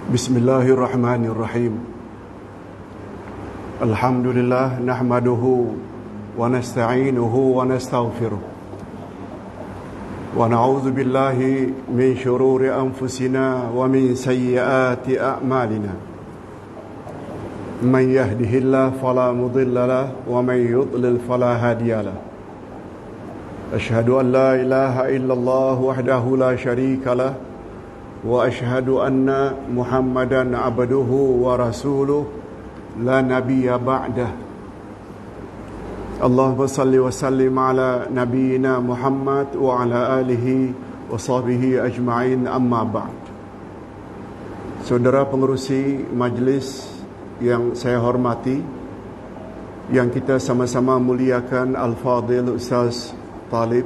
Bismillahirrahmanirrahim. Alhamdulillah nahmaduhu wa nasta'inuhu wa nastaghfiruh. Wa na'udzu billahi min shururi anfusina wa min sayyiati a'malina. Man yahdihillahu fala mudilla lahu wa man yudlil fala hadiya lahu. Asyhadu an la ilaha illallah wahdahu la syarika lahu wa asyhadu anna Muhammadan abduhu wa rasuluh la nabiyya ba'dah. Allahumma salli wa sallim ala nabiyyina Muhammad wa ala alihi wa sahbihi ajma'in, amma ba'd. Saudara pengerusi majlis yang saya hormati, yang kita sama-sama muliakan Al-Fadil Ustaz Talib,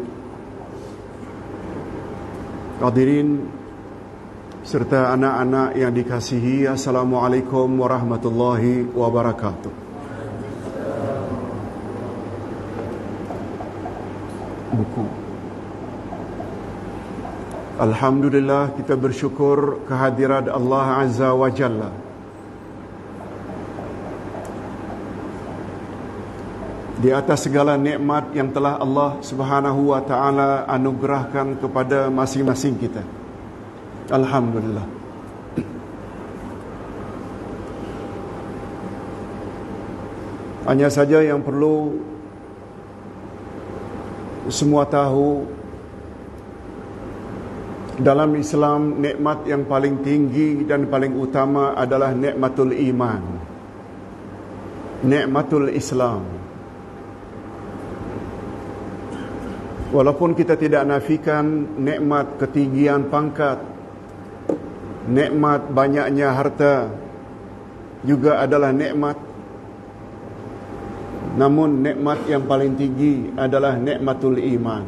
hadirin serta anak-anak yang dikasihi, Assalamualaikum warahmatullahi wabarakatuh. Buku. Alhamdulillah, kita bersyukur kehadirat Allah Azza wa Jalla. Di atas segala nikmat yang telah Allah Subhanahu wa taala anugerahkan kepada masing-masing kita. Alhamdulillah. Hanya saja yang perlu semua tahu, dalam Islam nikmat yang paling tinggi dan paling utama adalah nikmatul iman, nikmatul Islam. Walaupun kita tidak nafikan nikmat ketinggian pangkat, nikmat banyaknya harta juga adalah nikmat. Namun nikmat yang paling tinggi adalah nikmatul iman.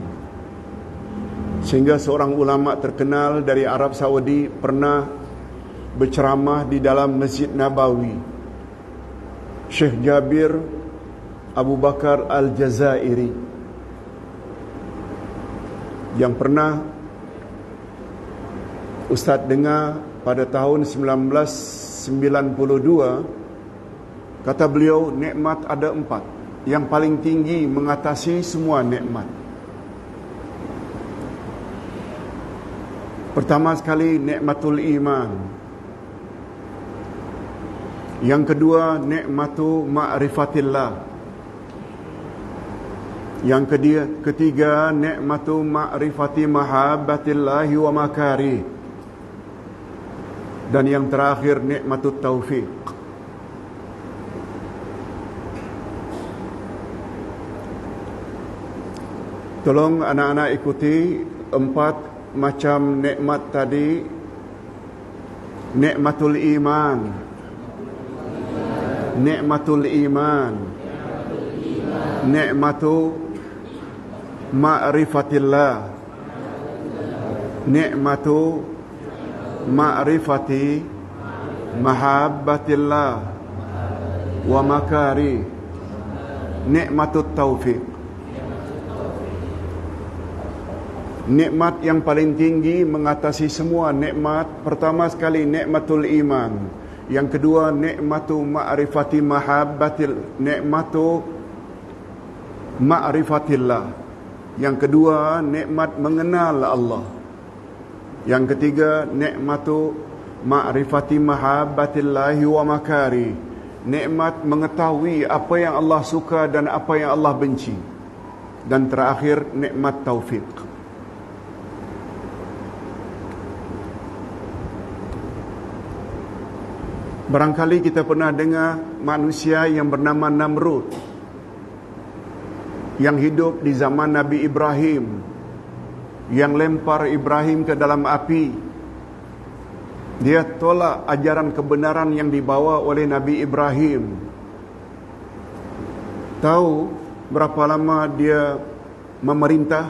Sehingga seorang ulama terkenal dari Arab Saudi pernah berceramah di dalam Masjid Nabawi, Syekh Jabir Abu Bakar Al-Jazairi, yang pernah Ustaz dengar pada tahun 1992. Kata beliau, nikmat ada 4. Yang paling tinggi mengatasi semua nikmat. Pertama sekali, nikmatul iman. Yang kedua, nikmatu ma'rifatillah. Yang ketiga, nikmatu ma'rifati mahabbatillahi wa makari. Dan yang terakhir, nikmatut taufiq. Tolong anak-anak ikuti 4 macam nikmat tadi. Nikmatul iman, nikmatul iman, nikmatu ma'rifatillah, nikmatu ma'rifati mahabbatillah wa makari, nikmatut taufiq. Nikmat yang paling tinggi mengatasi semua nikmat. Pertama sekali nikmatul iman. Yang kedua nikmatu ma'rifati mahabbatil, nikmatu ma'rifatillah. Yang kedua nikmat mengenal Allah. Yang ketiga nikmatu ma'rifati mahabbatillahi wa makari, nikmat mengetahui apa yang Allah suka dan apa yang Allah benci. Dan terakhir nikmat taufik. Barangkali kita pernah dengar manusia yang bernama Namrud, yang hidup di zaman Nabi Ibrahim, yang lempar Ibrahim ke dalam api. Dia tolak ajaran kebenaran yang dibawa oleh Nabi Ibrahim. Tahu berapa lama dia memerintah?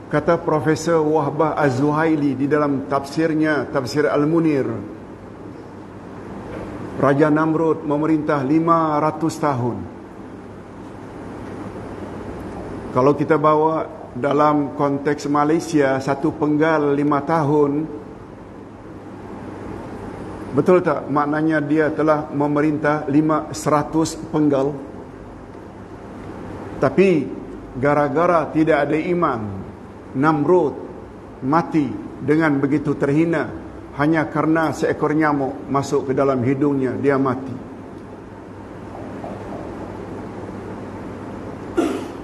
Kata Profesor Wahbah Az-Zuhaili di dalam tafsirnya, Tafsir Al-Munir, Raja Namrud memerintah 500 tahun. Kalau kita bawa dalam konteks Malaysia, 1 penggal 5 tahun, Betul tak? Maknanya dia telah memerintah 100 penggal. Tapi gara-gara tidak ada iman, Namrud mati dengan begitu terhina hanya karena seekor nyamuk masuk ke dalam hidungnya, dia mati.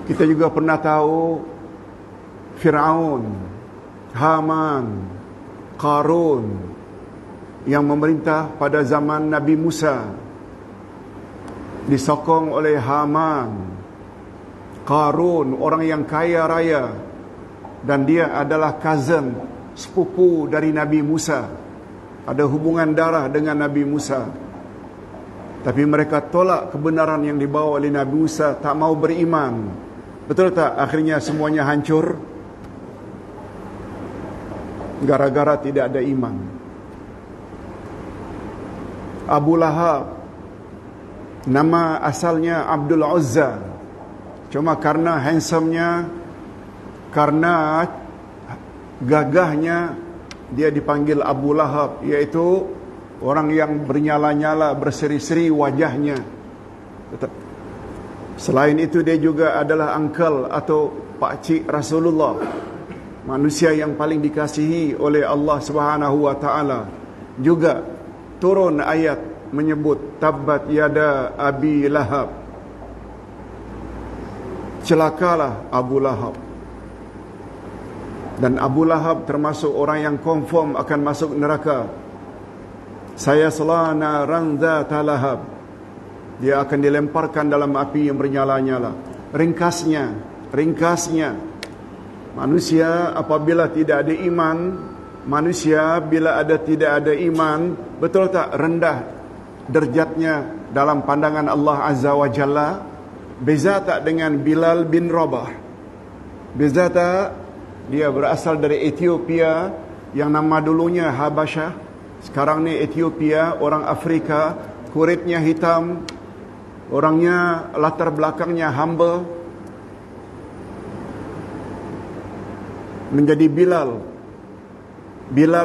Kita juga pernah tahu Fir'aun, Haman, Qarun yang memerintah pada zaman Nabi Musa, disokong oleh Haman. Qarun orang yang kaya raya, dan dia adalah cousin, sepupu dari Nabi Musa, ada hubungan darah dengan Nabi Musa. Tapi mereka tolak kebenaran yang dibawa oleh Nabi Musa, tak mau beriman. Betul tak? Akhirnya semuanya hancur gara-gara tidak ada iman. Abu Lahab, nama asalnya Abdul Uzza, cuma karena handsome-nya, karena gagahnya, dia dipanggil Abu Lahab, iaitu orang yang bernyala-nyala, berseri-seri wajahnya. Selain itu dia juga adalah uncle atau pakcik Rasulullah, manusia yang paling dikasihi oleh Allah Subhanahu wa taala. Juga turun ayat menyebut tabbat yada Abi Lahab, celakalah Abu Lahab. Dan Abu Lahab termasuk orang yang confirm akan masuk neraka. Saya selana randzata lahab, dia akan dilemparkan dalam api yang bernyala-nyala. Ringkasnya, manusia apabila tidak ada iman, manusia bila tidak ada iman, betul tak rendah derajatnya dalam pandangan Allah Azza wa Jalla? Beza tak dengan Bilal bin Rabah? Beza tak? Dia berasal dari Ethiopia yang nama dulunya Habasyah, sekarang ni Ethiopia, orang Afrika, kulitnya hitam, orangnya latar belakangnya humble. Menjadi Bilal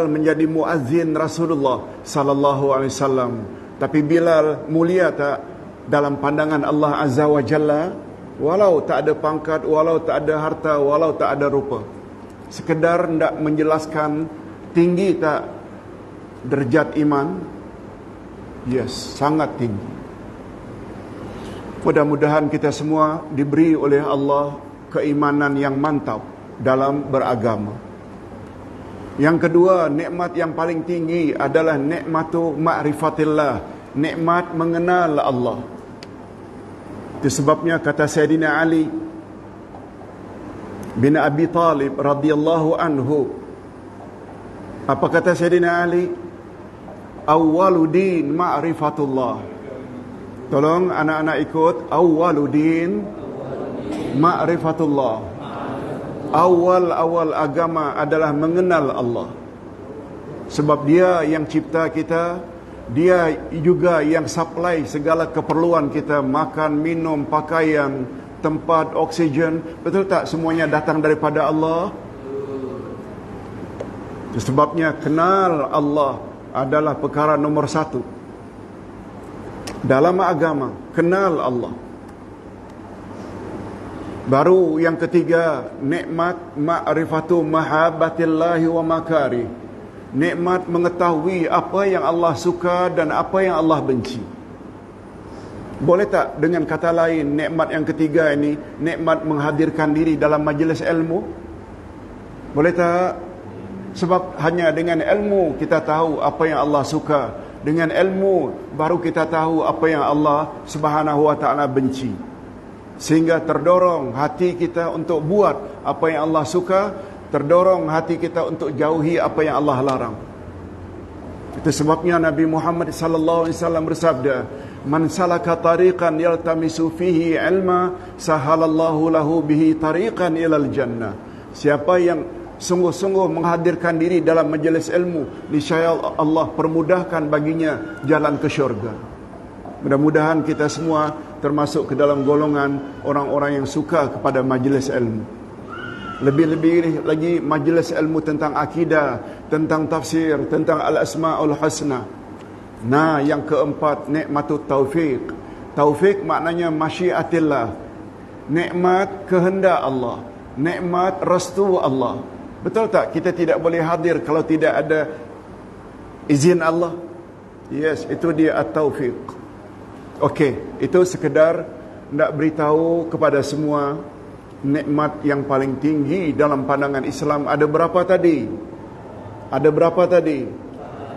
menjadi muazzin Rasulullah sallallahu alaihi wasallam. Tapi Bilal mulia tak dalam pandangan Allah Azza wa Jalla? Walau tak ada pangkat, walau tak ada harta, walau tak ada rupa, sekedar hendak menjelaskan tinggi tak derajat iman? Yes, sangat tinggi. Mudah-mudahan kita semua diberi oleh Allah keimanan yang mantap dalam beragama. Yang kedua, nikmat yang paling tinggi adalah nikmatu ma'rifatillah, nikmat mengenal Allah. Itu sebabnya kata Sayyidina Ali bin Abi Talib radhiyallahu anhu, apa kata Sayyidina Ali? Awwaludin ma'rifatullah. Tolong anak-anak ikut. Awwaludin ma'rifatullah. Awal agama adalah mengenal Allah. Sebab dia yang cipta kita, dia juga yang supply segala keperluan kita, makan, minum, pakaian, tempat, oksigen. Betul tak? Semuanya datang daripada Allah. Sebabnya kenal Allah adalah perkara nomor 1 dalam agama. Kenal Allah. Baru yang ketiga, nikmat ma'rifatu mahabbatillahi wa makari, nikmat mengetahui apa yang Allah suka dan apa yang Allah benci. Boleh tak dengan kata lain, nikmat yang ketiga ini, nikmat menghadirkan diri dalam majlis ilmu? Boleh tak? Sebab hanya dengan ilmu kita tahu apa yang Allah suka. Dengan ilmu baru kita tahu apa yang Allah Subhanahu wa taala benci. Sehingga terdorong hati kita untuk buat apa yang Allah suka, terdorong hati kita untuk jauhi apa yang Allah larang. Itu sebabnya Nabi Muhammad sallallahu alaihi wasallam bersabda, "Man salaka tariqan yaltamisu fihi ilma, sahalallahu lahu bihi tariqan ilal jannah." Siapa yang sungguh-sungguh menghadirkan diri dalam majlis ilmu, niscaya Allah permudahkan baginya jalan ke syurga. Mudah-mudahan kita semua termasuk ke dalam golongan orang-orang yang suka kepada majlis ilmu. Lebih-lebih lagi majlis ilmu tentang akidah, tentang tafsir, tentang al-asma'ul husna. Nah, yang keempat, nikmatut taufik. Taufik maknanya masyiatillah. Nikmat kehendak Allah, nikmat restu Allah. Betul tak? Kita tidak boleh hadir kalau tidak ada izin Allah. Yes, itu dia at-taufiq. Okey, itu sekedar nak beritahu kepada semua nikmat yang paling tinggi dalam pandangan Islam ada berapa tadi? Ada berapa tadi?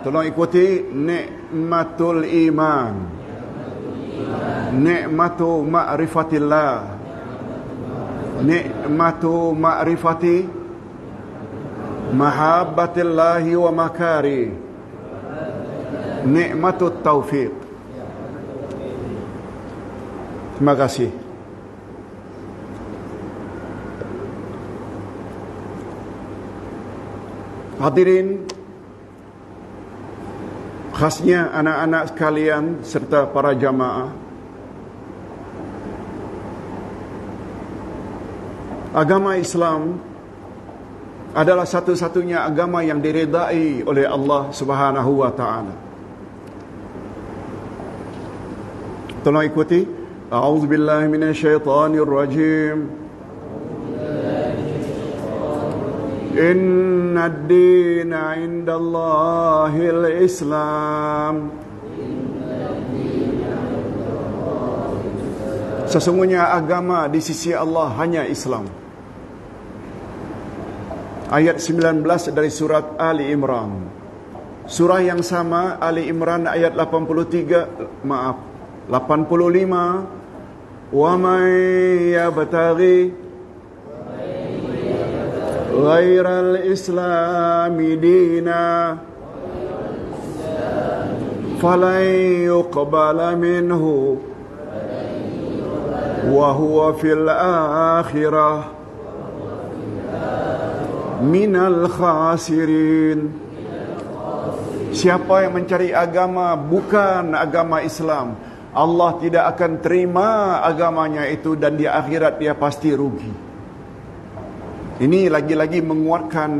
Tolong ikuti. Nikmatul iman, nikmatu ma'rifatillah, nikmatu ma'rifati mahabbatillahi wa makari, nikmatut taufiq. Terima kasih. Hadirin, khasnya anak-anak sekalian serta para jamaah, agama Islam adalah satu-satunya agama yang diredai oleh Allah Subhanahu wa taala. Tolong ikuti. A'udzubillahi minasyaitonir rajim. Inna ad-dina 'indallahil Islam. Sesungguhnya agama di sisi Allah hanya Islam. Ayat 19 dari surat Ali Imran. Surah yang sama, Ali Imran ayat 85. Wa may yabtaghi ghairal islami dina falan yuqbala minhu wa huwa fil akhirah minal khasirin. Siapa yang mencari agama bukan agama Islam, Allah tidak akan terima agamanya itu dan di akhirat dia pasti rugi. Ini lagi-lagi menguatkan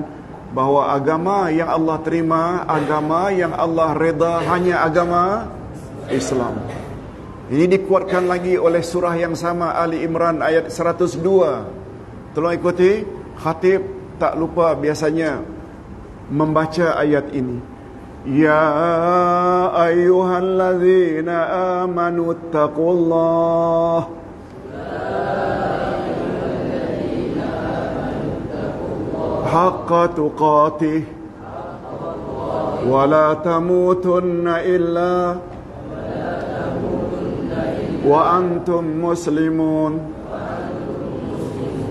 bahawa agama yang Allah terima, agama yang Allah reda hanya agama Islam. Ini dikuatkan lagi oleh surah yang sama, Ali Imran ayat 102. Tolong ikuti. Khatib tak lupa biasanya membaca ayat ini. Ya ayyuhallazina amanu taqullah haqqa tuqatih wa la tamutunna illa wa antum muslimun.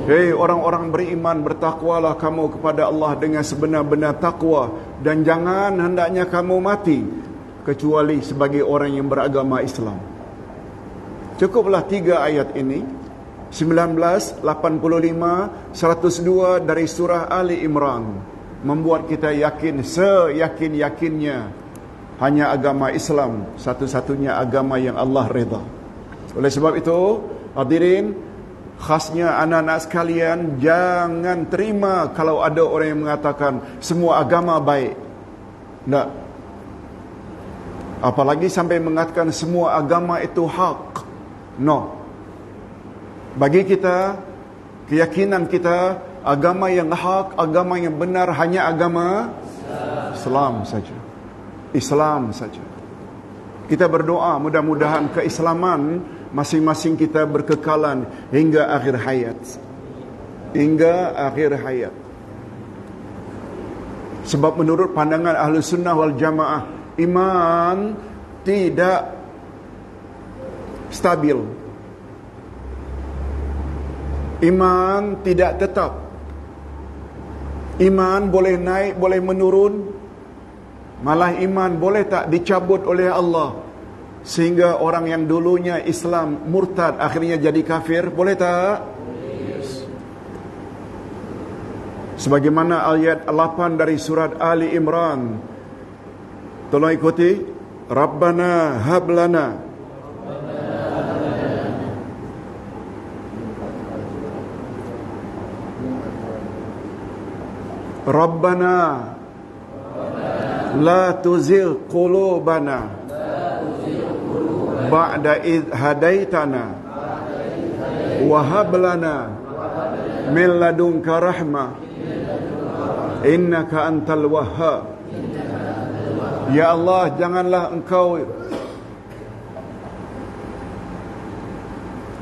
Hei orang-orang beriman, bertakwalah kamu kepada Allah dengan sebenar-benar takwa, dan jangan hendaknya kamu mati kecuali sebagai orang yang beragama Islam. Cukuplah 3 ayat ini, 19, 85, 102 dari surah Ali Imran, membuat kita yakin seyakin-yakinnya hanya agama Islam satu-satunya agama yang Allah redha. Oleh sebab itu, hadirin, khasnya anak-anak sekalian, jangan terima kalau ada orang yang mengatakan semua agama baik. Tak. Apalagi sampai mengatakan semua agama itu hak. No. Bagi kita, keyakinan kita, agama yang hak, agama yang benar hanya agama Islam saja. Islam saja. Kita berdoa mudah-mudahan keislaman masing-masing kita berkekalan hingga akhir hayat. Hingga akhir hayat. Sebab menurut pandangan Ahlu Sunnah wal Jamaah, iman tidak stabil. Iman tidak tetap. Iman boleh naik, boleh menurun. Malah iman boleh tak dicabut oleh Allah, sehingga orang yang dulunya Islam murtad akhirnya jadi kafir. Boleh tak? Yes. Sebagaimana ayat 8 dari surat Ali Imran. Tolong ikuti. Rabbana hablana Rabbana la tuzigh qulubana ba'da id hadaitana wa hab lana min ladunka rahmah innaka antal wahhab. Ya Allah, janganlah engkau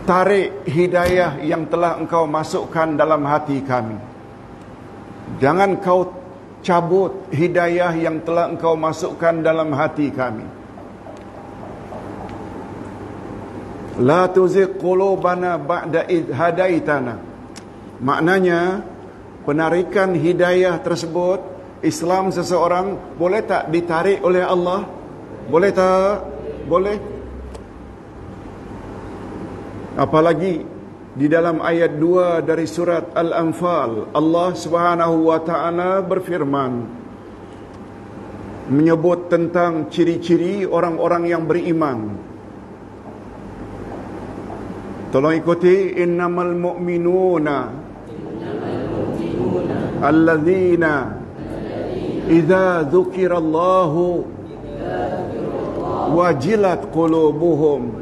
tarik hidayah yang telah engkau masukkan dalam hati kami. Jangan kau cabut hidayah yang telah engkau masukkan dalam hati kami. La tuzigh qulubana ba'da id hadaitana. Maknanya, penarikan hidayah tersebut, Islam seseorang boleh tak ditarik oleh Allah? Boleh tak? Boleh. Apalagi di dalam ayat 2 dari surat Al-Anfal, Allah Subhanahu wa taala berfirman menyebut tentang ciri-ciri orang-orang yang beriman. Tolong ikuti, innamal mu'minuna alladzina idza dzukirallahu wajilat qulubuhum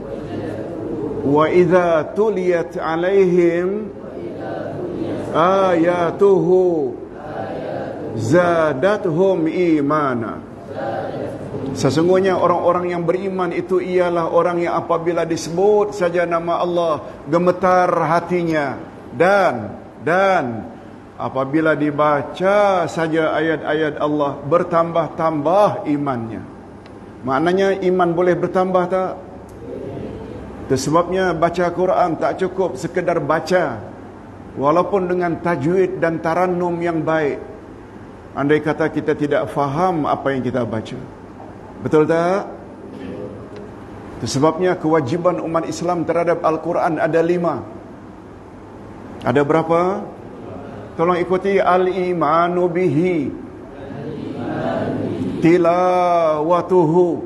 wa idza tuliyat alaihim ayatuhu zadatuhum imana. Sesungguhnya orang-orang yang beriman itu ialah orang yang apabila disebut saja nama Allah gemetar hatinya, dan apabila dibaca saja ayat-ayat Allah bertambah-tambah imannya. Maknanya iman boleh bertambah tak? Itu sebabnya baca Quran tak cukup sekedar baca, walaupun dengan tajwid dan tarannum yang baik, andai kata kita tidak faham apa yang kita baca. Betul tak? Itu sebabnya kewajiban umat Islam terhadap Al-Quran ada 5. Ada berapa? Tolong ikuti. Al-imanu bihi, tilawatuhu,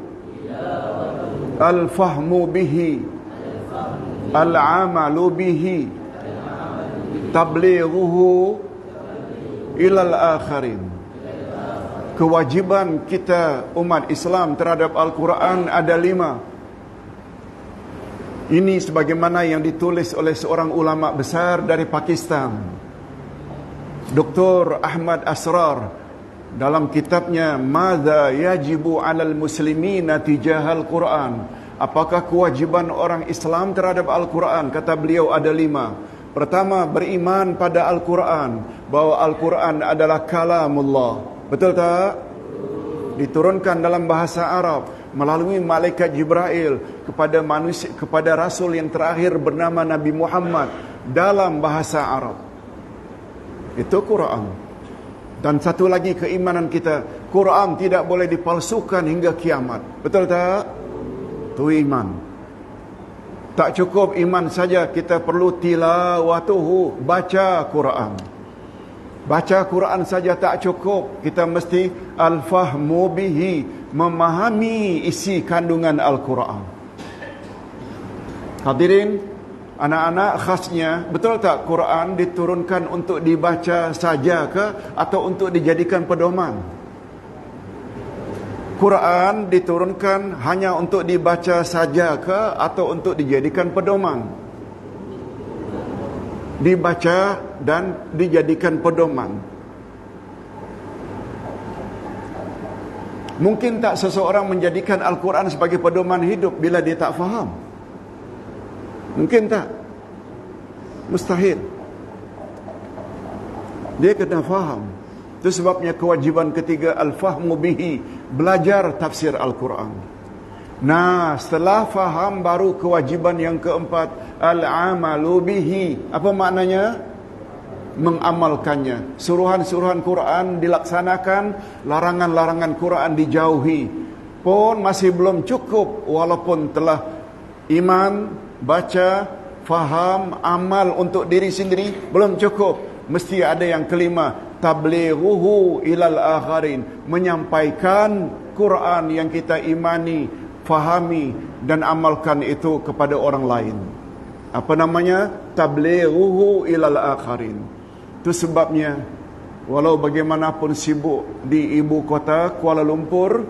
al-fahmu bihi, al-amalu bihi, tablighuhu ilal akharin. Kewajiban kita umat Islam terhadap Al-Quran ada 5. Ini sebagaimana yang ditulis oleh seorang ulama besar dari Pakistan, Dr. Ahmad Asrar, dalam kitabnya Madza yajibu 'alal muslimina tijahal Quran. Apakah kewajiban orang Islam terhadap Al-Quran? Kata beliau ada 5. Pertama, beriman pada Al-Quran, bahwa Al-Quran adalah kalamullah. Betul tak? Diturunkan dalam bahasa Arab melalui malaikat Jibril kepada manusia, kepada rasul yang terakhir bernama Nabi Muhammad dalam bahasa Arab. Itu Quran. Dan satu lagi keimanan kita, Quran tidak boleh dipalsukan hingga kiamat. Betul tak? Itu iman. Tak cukup iman saja, kita perlu tilawatuhu, baca Quran. Baca Quran saja tak cukup, kita mesti al-fahmu bihi, memahami isi kandungan Al-Quran. Hadirin, anak-anak, khasnya, betul tak Quran diturunkan untuk dibaca saja ke atau untuk dijadikan pedoman? Quran diturunkan hanya untuk dibaca saja ke atau untuk dijadikan pedoman? Dibaca dan dijadikan pedoman. Mungkin tak seseorang menjadikan Al-Quran sebagai pedoman hidup bila dia tak faham? Mungkin tak? Mustahil. Dia kena faham. Itu sebabnya kewajiban ketiga, al-fahmu bihi, belajar tafsir Al-Quran. Nah, setelah faham baru kewajiban yang keempat, al-amalu bihi. Apa maknanya? Mengamalkannya. Suruhan-suruhan Quran dilaksanakan, larangan-larangan Quran dijauhi. Pun masih belum cukup, walaupun telah iman, baca, faham, amal untuk diri sendiri, belum cukup. Mesti ada yang kelima, tablighuhu ilal akharin, menyampaikan Quran yang kita imani, fahami dan amalkan itu kepada orang lain. Apa namanya? Tablighuhu ilal akharin. Itu sebabnya walau bagaimanapun sibuk di ibu kota Kuala Lumpur,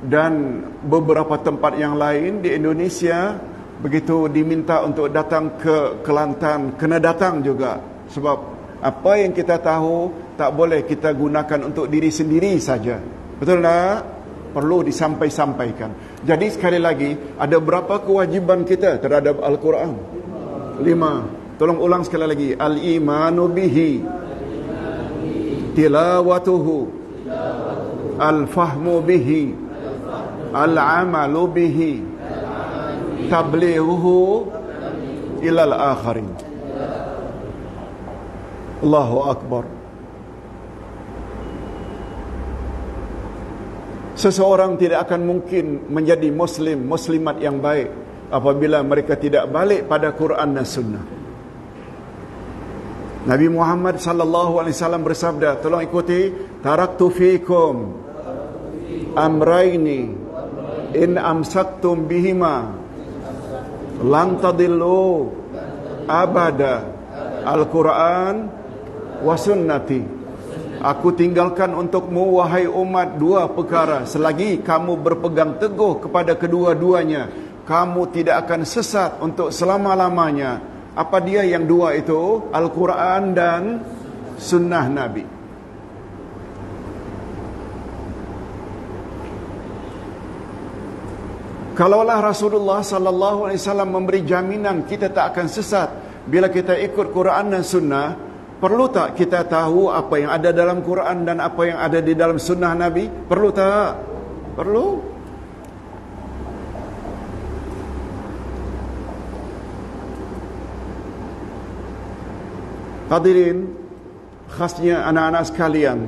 dan beberapa tempat yang lain di Indonesia, begitu diminta untuk datang ke Kelantan, kena datang juga. Sebab apa yang kita tahu tak boleh kita gunakan untuk diri sendiri saja. Betul tak? Perlu disampaikan. Jadi sekali lagi, ada berapa kewajiban kita terhadap Al-Quran? 5. Tolong ulang sekali lagi. Al-imanu bihi, tilawatuhu, al-fahmu bihi, al-amalu bihi, tablighuhu ilal akharin. Allahu Akbar. Seseorang tidak akan mungkin menjadi muslimat yang baik apabila mereka tidak balik pada Quran dan Sunnah. Nabi Muhammad sallallahu alaihi wasallam bersabda, tolong ikuti, taraktu fiikum amraini in amsaktum bihima lan tadillu abada, Al-Quran wa sunnati. Aku tinggalkan untukmu, wahai umat, 2 perkara. Selagi kamu berpegang teguh kepada kedua-duanya, kamu tidak akan sesat untuk selama-lamanya. Apa dia yang 2 itu? Al-Quran dan Sunnah Nabi. Kalaulah Rasulullah sallallahu alaihi wasallam memberi jaminan kita tak akan sesat bila kita ikut Quran dan Sunnah, perlu tak kita tahu apa yang ada dalam Quran dan apa yang ada di dalam Sunnah Nabi? Perlu tak? Perlu. Hadirin, khasnya anak-anak sekalian,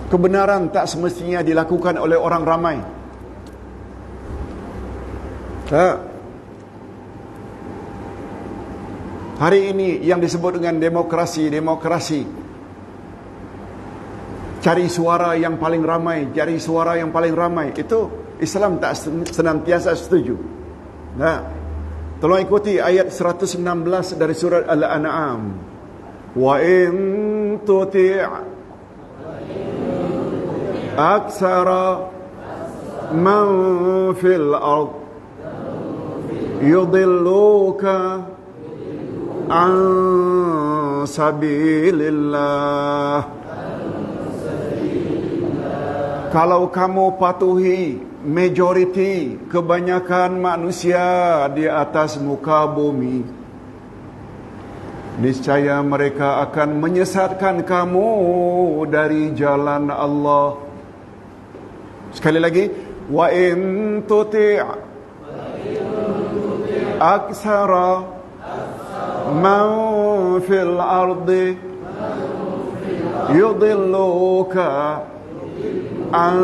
kebenaran tak semestinya dilakukan oleh orang ramai. Tak. Hari ini yang disebut dengan demokrasi, cari suara yang paling ramai, itu Islam tak senantiasa setuju. Nah, tolong ikuti ayat 116 dari surat Al-An'am. Wa in tuti' aksara man fil ard yudilluka an sabilillah. Kalau kamu patuhi majoriti, kebanyakan manusia di atas muka bumi, niscaya mereka akan menyesatkan kamu dari jalan Allah. Sekali lagi, wa in tuti' aksara man fil ardi yudilluka an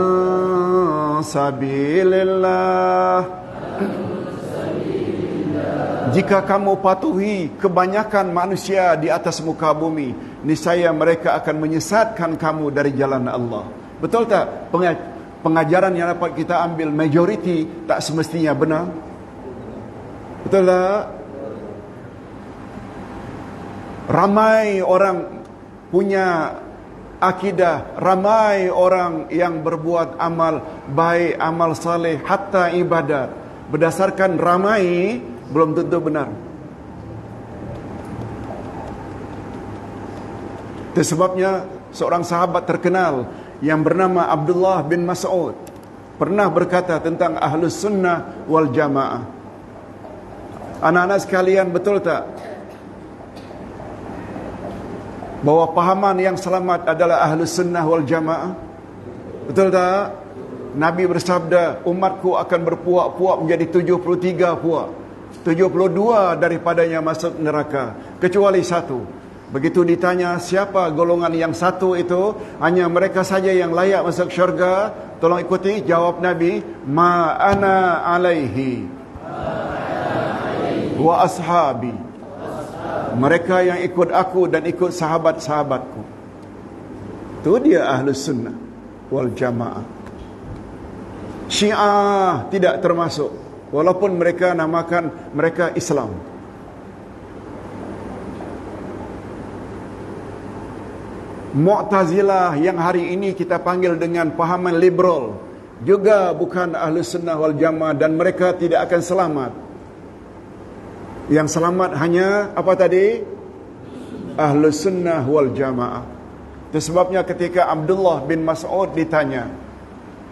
sabilillah. Jika kamu patuhi kebanyakan manusia di atas muka bumi, niscaya mereka akan menyesatkan kamu dari jalan Allah. Betul tak? Pengajaran yang dapat kita ambil, majoriti tak semestinya benar. Betul tak? Ramai orang punya akidah, ramai orang yang berbuat amal baik, amal saleh, hatta ibadat. Berdasarkan ramai, belum tentu benar. Itu sebabnya seorang sahabat terkenal yang bernama Abdullah bin Mas'ud pernah berkata tentang Ahlus Sunnah wal Jamaah. Anak-anak sekalian, betul tak bahwa pahaman yang selamat adalah Ahlus Sunnah wal Jamaah? Betul tak? Nabi bersabda, umatku akan berpuak-puak menjadi 73 puak. 72 daripadanya masuk neraka, kecuali 1. Begitu ditanya siapa golongan yang 1 itu, hanya mereka saja yang layak masuk syurga. Tolong ikuti jawab Nabi, ma ana alaihi wa ashabi. Mereka yang ikut aku dan ikut sahabat-sahabatku. Itu dia Ahlus Sunnah wal Jamaah. Syiah tidak termasuk, walaupun mereka namakan mereka Islam. Mu'tazilah yang hari ini kita panggil dengan pahaman liberal juga bukan ahli sunnah wal jamaah, dan mereka tidak akan selamat. Yang selamat hanya apa tadi? Ahli sunnah wal jamaah. Itu sebabnya ketika Abdullah bin Mas'ud ditanya,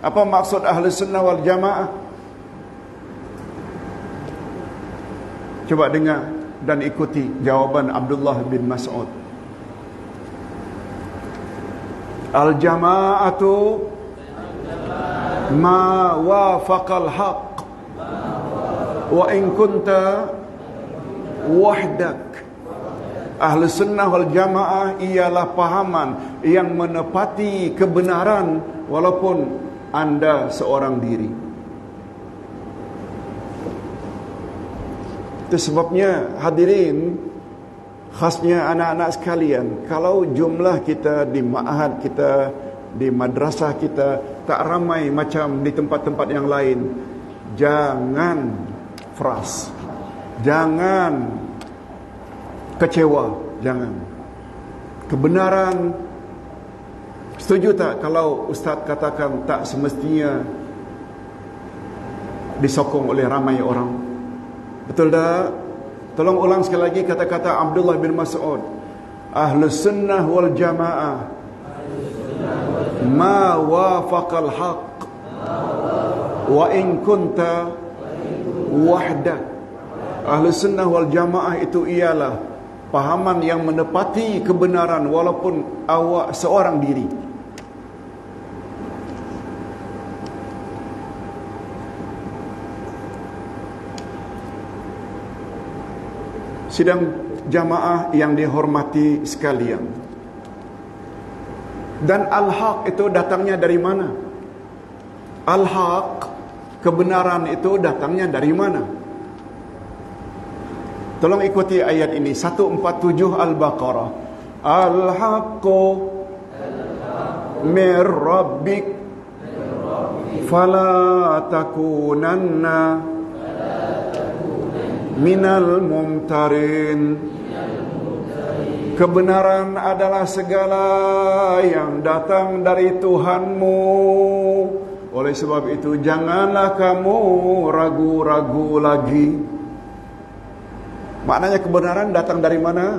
apa maksud ahli sunnah wal jamaah? Coba dengar dan ikuti jawaban Abdullah bin Mas'ud. Al-jama'atu ma wafaqal haqq wa in kunta wahdak. Ahli sunnah wal jamaah ialah pahaman yang menepati kebenaran walaupun anda seorang diri. Itu sebabnya hadirin, khasnya anak-anak sekalian, kalau jumlah kita di ma'had kita, di madrasah kita tak ramai macam di tempat-tempat yang lain, jangan frust, jangan kecewa, jangan. Kebenaran, setuju tak kalau ustaz katakan tak semestinya disokong oleh ramai orang? Betul tak? Tolong ulang sekali lagi kata-kata Abdullah bin Mas'ud. Ahlus sunnah wal jamaah ma wafaqal haqq wa in kunta wahdak. Ahlus sunnah wal jamaah itu ialah pahaman yang menepati kebenaran walaupun awak seorang diri. Sidang jamaah yang dihormati sekalian. Dan al-haq itu datangnya dari mana? Al-haq, kebenaran itu datangnya dari mana? Tolong ikuti ayat ini, 147 Al-Baqarah. Al-haqqu mir rabbik fala takunanna minal mumtarin. Kebenaran adalah segala yang datang dari Tuhanmu. Oleh sebab itu janganlah kamu ragu-ragu lagi. Maknanya kebenaran datang dari mana?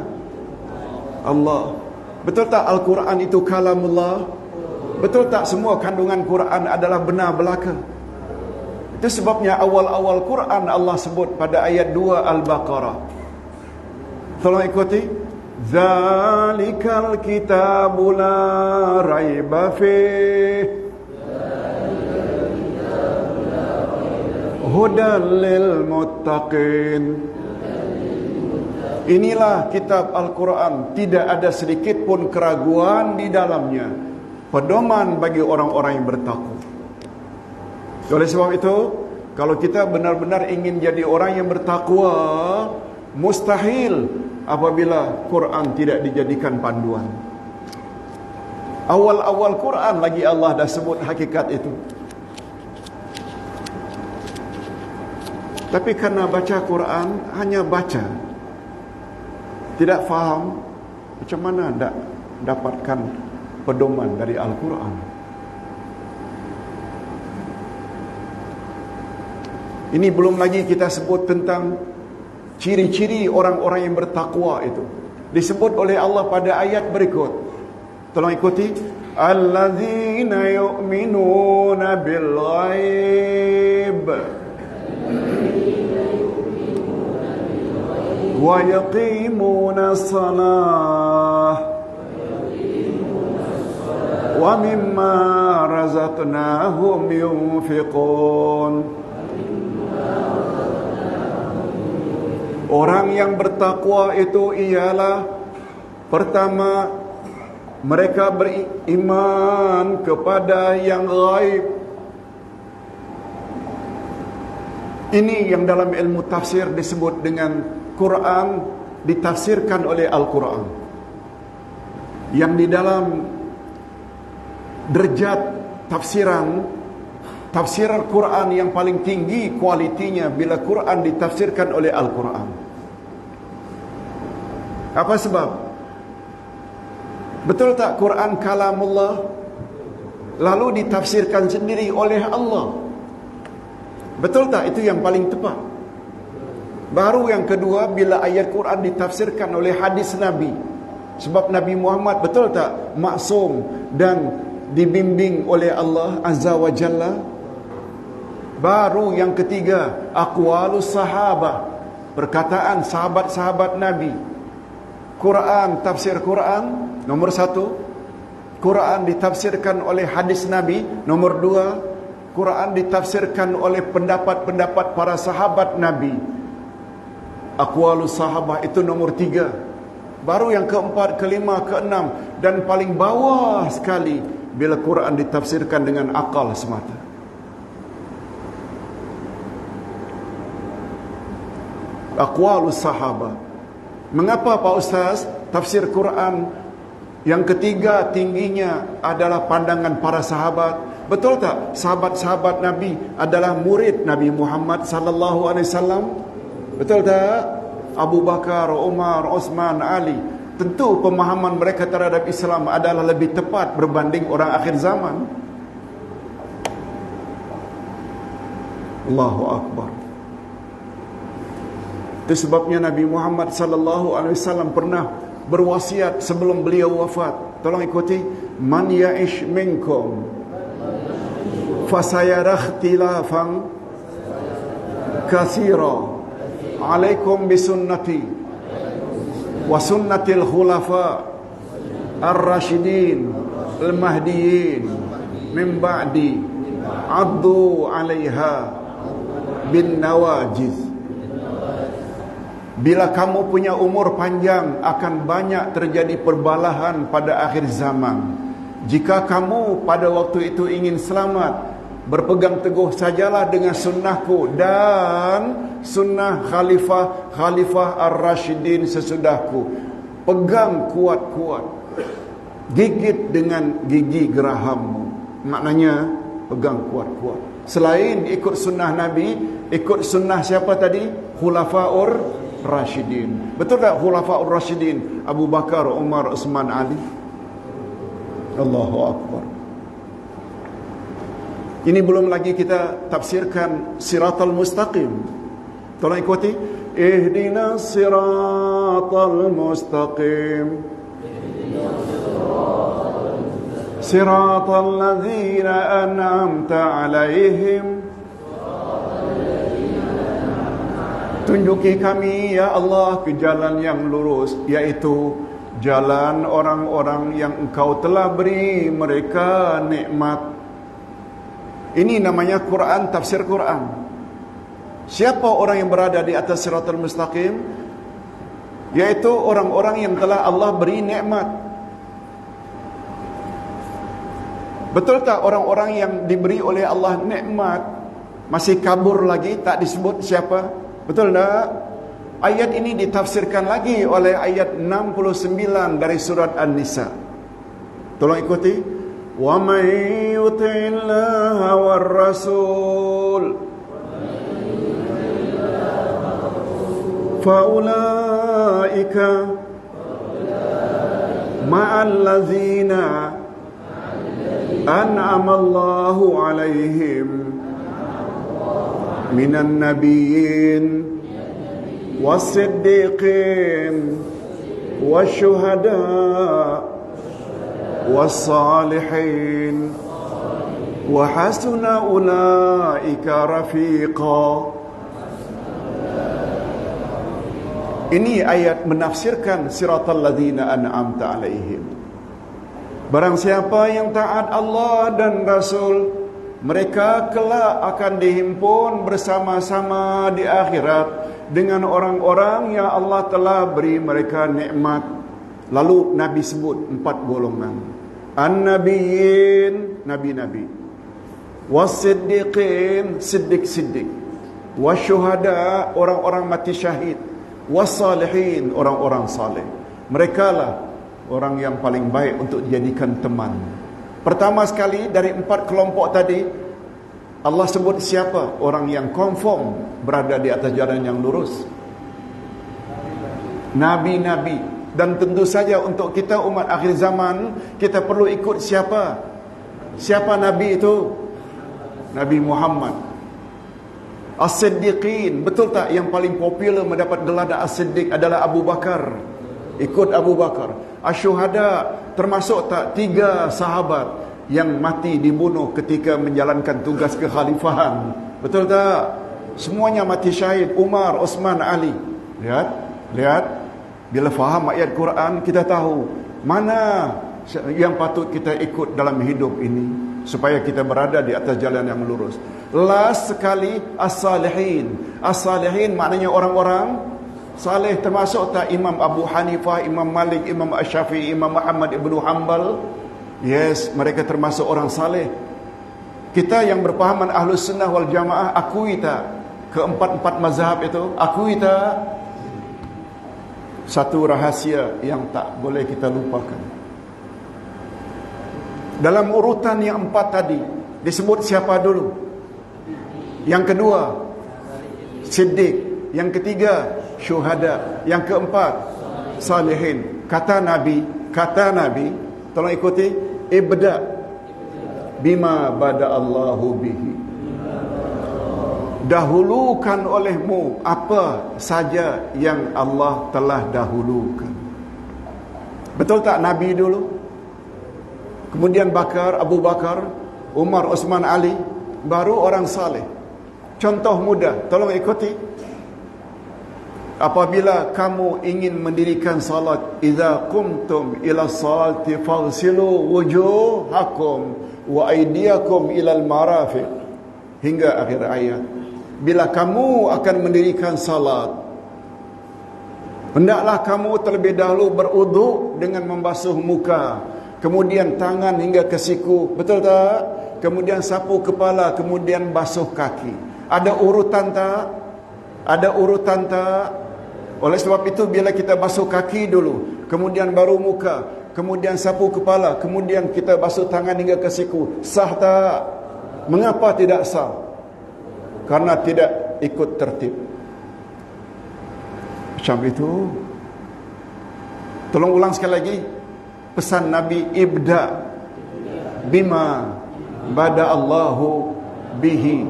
Allah. Betul tak Al-Quran itu kalamullah? Betul tak semua kandungan Quran adalah benar belaka? Itu sebabnya awal-awal Quran Allah sebut pada ayat 2 Al-Baqarah. Tolong ikuti. Zalikal kitabu la raiba fih hudal lil muttaqin. Inilah kitab Al-Quran, tidak ada sedikit pun keraguan di dalamnya, pedoman bagi orang-orang yang bertakwa. Oleh sebab itu, kalau kita benar-benar ingin jadi orang yang bertakwa, mustahil apabila Quran tidak dijadikan panduan. Awal-awal Quran lagi Allah dah sebut hakikat itu. Tapi karena baca Quran, hanya baca, tidak faham, macam mana nak dapatkan pedoman dari Al-Quran? Ini belum lagi kita sebut tentang ciri-ciri orang-orang yang bertakwa itu. Disebut oleh Allah pada ayat berikut. Tolong ikuti. Allazina yu'minuna bil ghaib wa yaqimuna salah wa mimma razaqnahum yunfiqun. Orang yang bertakwa itu ialah, pertama, mereka beriman kepada yang gaib. Ini yang dalam ilmu tafsir disebut dengan Quran ditafsirkan oleh Al-Quran. Yang di dalam derajat tafsir Al-Quran yang paling tinggi kualitinya bila Quran ditafsirkan oleh Al-Quran. Apa sebab? Betul tak Quran kalamullah? Lalu ditafsirkan sendiri oleh Allah. Betul tak itu yang paling tepat? Baru yang kedua, bila ayat Quran ditafsirkan oleh hadis Nabi. Sebab Nabi Muhammad betul tak maksum dan dibimbing oleh Allah Azza wa Jalla. Baru yang ketiga, aqwalus sahabah, perkataan sahabat-sahabat Nabi. Quran, tafsir Quran nomor satu. Quran ditafsirkan oleh hadis Nabi nomor dua. Quran ditafsirkan oleh pendapat-pendapat para sahabat Nabi. Aqwalus sahabah itu nomor tiga. Baru yang keempat, kelima, keenam, dan paling bawah sekali bila Quran ditafsirkan dengan akal semata. Aqwalus sahabah. Mengapa Pak Ustaz tafsir Quran yang ketiga tingginya adalah pandangan para sahabat? Betul tak sahabat-sahabat Nabi adalah murid Nabi Muhammad sallallahu alaihi wasallam? Betul tak? Abu Bakar, Umar, Osman, Ali. Tentu pemahaman mereka terhadap Islam adalah lebih tepat berbanding orang akhir zaman. Allahu Akbar. Itu sebabnya Nabi Muhammad sallallahu alaihi wasallam pernah berwasiat sebelum beliau wafat. Tolong ikuti, man ya'ish minkum fasayara ikhtilafan katsira. Alaikum bisunnati wa sunnatil khulafa ar-rasyidin al-mahdiyyin min ba'di addu 'alaiha bin nawajiz. Bila kamu punya umur panjang, akan banyak terjadi perbalahan pada akhir zaman. Jika kamu pada waktu itu ingin selamat, berpegang teguh sajalah dengan sunnahku dan sunnah khalifah ar-rasyidin sesudahku. Pegang kuat-kuat, gigit dengan gigi gerahammu. Maknanya pegang kuat-kuat. Selain ikut sunnah Nabi, ikut sunnah siapa tadi? Khulafaur Rasyidin. Betul tak Khulafaur Rasyidin? Abu Bakar, Umar, Utsman, Ali. Allahu Akbar. Ini belum lagi kita tafsirkan Siratal Mustaqim. Tolong ikuti. Ihdinas siratal mustaqim. Siratal ladzina an'amta 'alaihim. Tunjuki kami ya Allah ke jalan yang lurus, yaitu jalan orang-orang yang Engkau telah beri mereka nikmat. Ini namanya Quran, tafsir Quran. Siapa orang yang berada di atas siratal mustaqim? Yaitu orang-orang yang telah Allah beri nikmat. Betul tak orang-orang yang diberi oleh Allah nikmat masih kabur lagi, tak disebut siapa? Betul tak? Ayat ini ditafsirkan lagi oleh ayat 69 dari surat An-Nisa. Tolong ikuti. Wa may yuti'illaha war rasul fa ulaika ma'al ladzina an'ama Allahu 'alaihim minan nabiyyin was-siddiqin wasyuhada was-salihin wa hasuna ulaika rafiqa. Ini ayat menafsirkan siratal ladzina an'amta 'alaihim. Barang siapa yang taat Allah dan Rasul, mereka kelak akan dihimpun bersama-sama di akhirat dengan orang-orang yang Allah telah beri mereka nikmat. Lalu Nabi sebut 4 golongan. An-nabiyyin, nabi-nabi. Was-siddiqin, siddiq-siddiq. Wasyuhada, orang-orang mati syahid. Was-salihin, orang-orang saleh. Mereka lah orang yang paling baik untuk dijadikan teman. Pertama sekali dari 4 kelompok tadi, Allah sebut siapa? Orang yang konform berada di atas jalan yang lurus. Nabi-nabi. Dan tentu saja untuk kita umat akhir zaman, kita perlu ikut siapa? Siapa Nabi itu? Nabi Muhammad. As-Siddiqin, betul tak yang paling popular mendapat gelar As-Siddiq adalah Abu Bakar? Ikut Abu Bakar. Asyuhada, termasuk tak 3 sahabat yang mati dibunuh ketika menjalankan tugas kekhalifahan? Betul tak? Semuanya mati syahid. Umar, Osman, Ali. Lihat. Bila faham ayat Quran, kita tahu mana yang patut kita ikut dalam hidup ini, supaya kita berada di atas jalan yang lurus. Last sekali, as-salihin. As-salihin maknanya orang-orang saleh, termasuk tak Imam Abu Hanifah, Imam Malik, Imam Asy-Syafi'i, Imam Muhammad ibnu Hanbal? Yes, mereka termasuk orang saleh. Kita yang berpahaman Ahlus Sunnah wal Jamaah, akui tak keempat-empat mazhab itu? Akui tak? Satu rahasia yang tak boleh kita lupakan. Dalam urutan yang 4 tadi, disebut siapa dulu? Yang kedua, Siddiq. Yang ketiga, syuhada. Yang keempat, salihin. Kata Nabi, tolong ikuti, ibda bima bada Allahu bihi. Dahulukan olehmu apa saja yang Allah telah dahulukan. Betul tak Nabi dulu? Kemudian Abu Bakar, Umar, Osman, Ali, baru orang saleh. Contoh mudah, tolong ikuti. Apabila kamu ingin mendirikan salat, idza qumtum ila salati faghsilu wujuhakum wa aydiyakum ilal marafiq, hingga akhir ayat. Bila kamu akan mendirikan salat, hendaklah kamu terlebih dahulu berwuduk dengan membasuh muka, kemudian tangan hingga ke siku. Betul tak? Kemudian sapu kepala, kemudian basuh kaki. Ada urutan tak? Ada urutan tak? Oleh sebab itu, bila kita basuh kaki dulu, kemudian baru muka, kemudian sapu kepala, kemudian kita basuh tangan hingga ke siku, sah tak? Mengapa tidak sah? Karena tidak ikut tertib. Macam itu. Tolong ulang sekali lagi pesan Nabi, ibda bima bada Allahu bihi.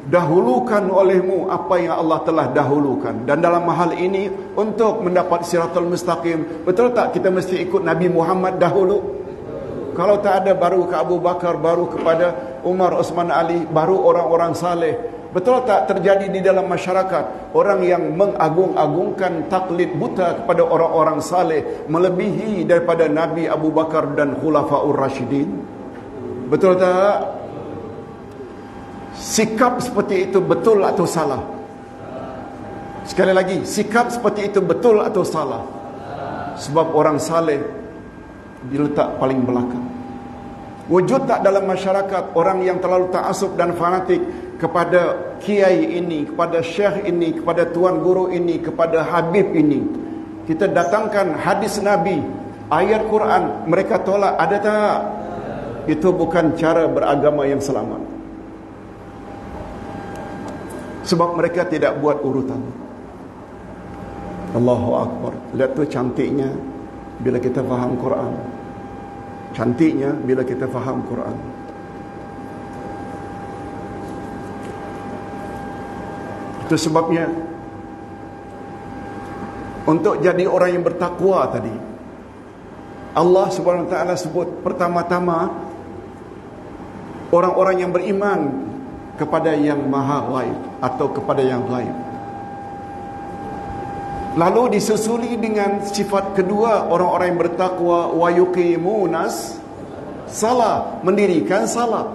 Dahulukan olehmu apa yang Allah telah dahulukan. Dan dalam hal ini, untuk mendapat siratul mustaqim, betul tak kita mesti ikut Nabi Muhammad dahulu? Kalau tak ada, baru ke Abu Bakar, baru kepada Umar, Osman, Ali, baru orang-orang saleh. Betul tak terjadi di dalam masyarakat orang yang mengagung-agungkan taklid buta kepada orang-orang saleh melebihi daripada Nabi, Abu Bakar dan Khulafaur Rasyidin? Betul tak? Sikap seperti itu betul atau salah? Sekali lagi, sikap seperti itu betul atau salah? Sebab orang saleh diletak paling belakang. Wujud tak dalam masyarakat orang yang terlalu ta'assub dan fanatik kepada kiai ini, kepada syekh ini, kepada tuan guru ini, kepada habib ini. Kita datangkan hadis Nabi, ayat Quran, mereka tolak. Ada tak? Itu bukan cara beragama yang selamat. Sebab mereka tidak buat urutan. Allahu Akbar. Lihat tu cantiknya bila kita faham Quran. Cantiknya bila kita faham Quran. Itu sebabnya untuk jadi orang yang bertakwa tadi, Allah Subhanahu wa taala sebut pertama-tama orang-orang yang beriman kepada yang maha ghaib atau kepada yang ghaib. Lalu disusuli dengan sifat kedua, orang-orang yang bertakwa, wa yuqimunas salah, mendirikan salat.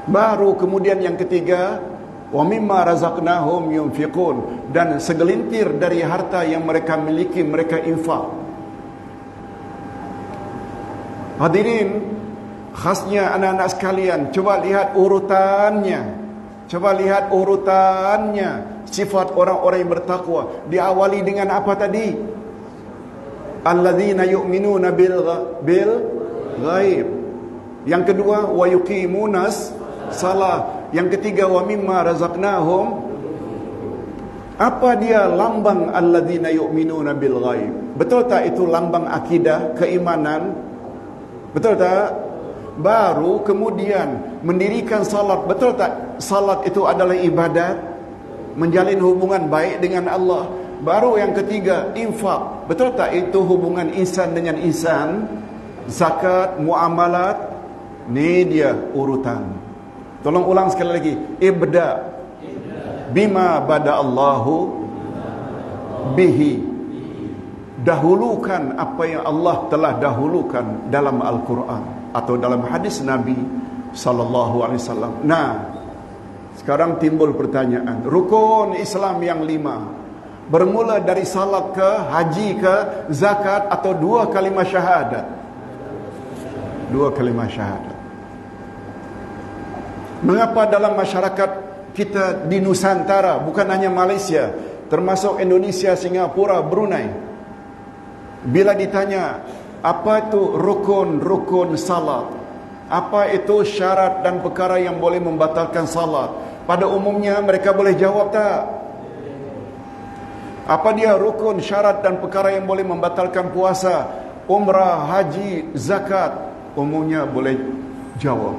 Baru kemudian yang ketiga, wa mimma razaqnahum yunfiqun, dan segelintir dari harta yang mereka miliki mereka infak. Hadirin, khasnya anak-anak sekalian, coba lihat urutannya. Coba lihat urutannya. Sifat orang-orang yang bertakwa diawali dengan apa tadi? Alladzina yu'minuna bil ghaib. Yang kedua, wa yuqimunas salah. Yang ketiga, wa mimma razaqnahum. Apa dia lambang alladzina yu'minuna bil ghaib? Betul tak itu lambang akidah, keimanan? Betul tak? Baru kemudian mendirikan salat. Betul tak? Salat itu adalah ibadat, menjalin hubungan baik dengan Allah. Baru yang ketiga, infak. Betul tak itu hubungan insan dengan insan? Zakat, muamalat. Ni dia urutan. Tolong ulang sekali lagi. Ibda bima bada Allahu bihi. Dahulukan apa yang Allah telah dahulukan dalam Al-Quran atau dalam hadis Nabi sallallahu alaihi wasallam. Nah, sekarang timbul pertanyaan, rukun Islam yang 5 bermula dari salat ke, haji ke, zakat, atau 2 kalimah syahadat? 2 kalimah syahadat. Mengapa dalam masyarakat kita di Nusantara, bukan hanya Malaysia, termasuk Indonesia, Singapura, Brunei, bila ditanya apa itu rukun salat, apa itu syarat dan perkara yang boleh membatalkan salat, pada umumnya mereka boleh jawab tak? Apa dia rukun, syarat dan perkara yang boleh membatalkan puasa, umrah, haji, zakat? Umumnya boleh jawab.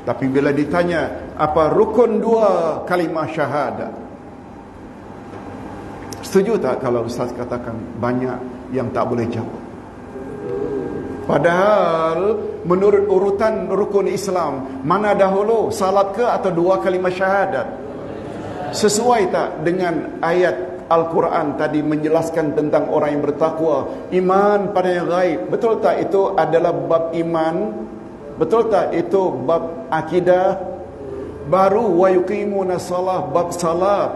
Tapi bila ditanya apa rukun 2 kalimah syahadat, setuju tak kalau Ustaz katakan banyak yang tak boleh jawab? Padahal menurut urutan rukun Islam, mana dahulu, salat ke atau 2 kalimah syahadat? Sesuai tak dengan ayat Al-Quran tadi menjelaskan tentang orang yang bertakwa, iman pada yang gaib? Betul tak itu adalah bab iman? Betul tak itu bab akidah? Baru wa yuqimuna salah, bab salat.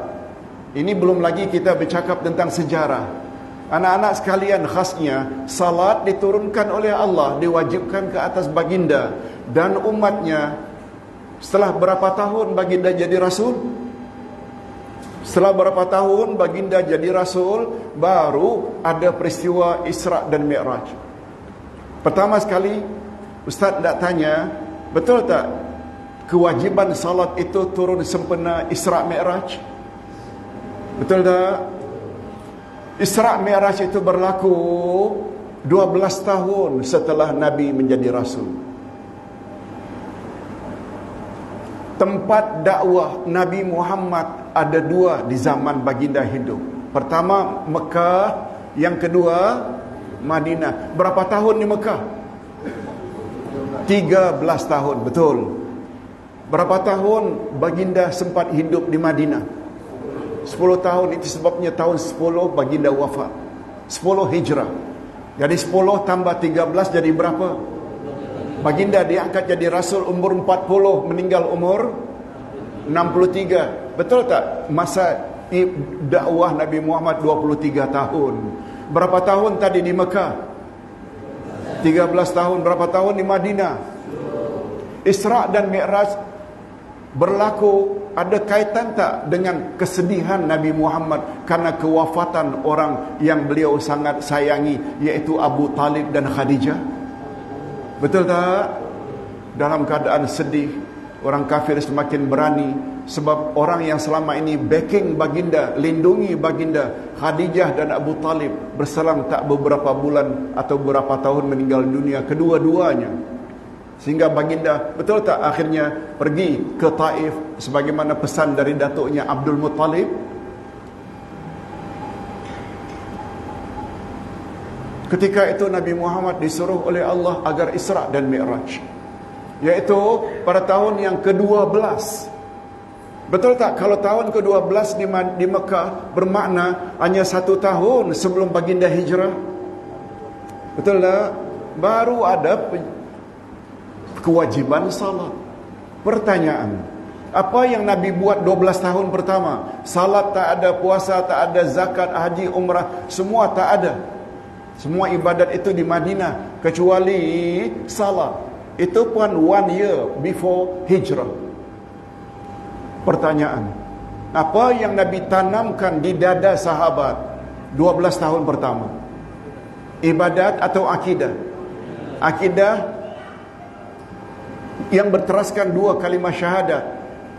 Ini belum lagi kita bercakap tentang sejarah. Anak-anak sekalian, khasnya salat diturunkan oleh Allah, diwajibkan ke atas baginda dan umatnya. Setelah berapa tahun baginda jadi rasul? Setelah berapa tahun baginda jadi rasul, baru ada peristiwa Isra dan Mi'raj. Pertama sekali, Ustaz nak tanya, betul tak kewajiban salat itu turun sempena Isra Mi'raj? Betul tak? Isra Mi'raj itu berlaku 12 tahun setelah Nabi menjadi rasul. Tempat dakwah Nabi Muhammad ada 2 di zaman baginda hidup. Pertama Mekah, yang kedua Madinah. Berapa tahun di Mekah? 13 tahun, betul. Berapa tahun baginda sempat hidup di Madinah? 10 tahun. Itu sebabnya tahun 10 baginda wafat. 10 hijrah. Jadi 10 tambah 13 jadi berapa? Baginda diangkat jadi rasul umur 40, meninggal umur 63. Betul tak? Masa dakwah Nabi Muhammad 23 tahun. Berapa tahun tadi di Mekah? 13 tahun. Berapa tahun di Madinah? Isra dan Mi'raj berlaku, ada kaitan tak dengan kesedihan Nabi Muhammad karena kewafatan orang yang beliau sangat sayangi, iaitu Abu Talib dan Khadijah? Betul tak? Dalam keadaan sedih, orang kafir semakin berani sebab orang yang selama ini backing baginda, lindungi baginda, Khadijah dan Abu Talib, berselang tak beberapa bulan atau beberapa tahun meninggal dunia kedua-duanya. Sehingga baginda, betul tak, akhirnya pergi ke Taif sebagaimana pesan dari datuknya Abdul Muttalib. Ketika itu Nabi Muhammad disuruh oleh Allah agar Isra dan Mi'raj, iaitu pada tahun yang ke-12. Betul tak kalau tahun ke-12 di Mekah bermakna hanya 1 tahun sebelum baginda hijrah? Betul tak? Baru ada kewajiban salat. Pertanyaan, apa yang Nabi buat 12 tahun pertama? Salat tak ada, puasa tak ada, zakat, haji, umrah, semua tak ada. Semua ibadat itu di Madinah kecuali salat. Itu pun 1 year before hijrah. Pertanyaan, apa yang Nabi tanamkan di dada sahabat 12 tahun pertama? Ibadat atau akidah? Akidah yang berteraskan 2 kalimah syahadat.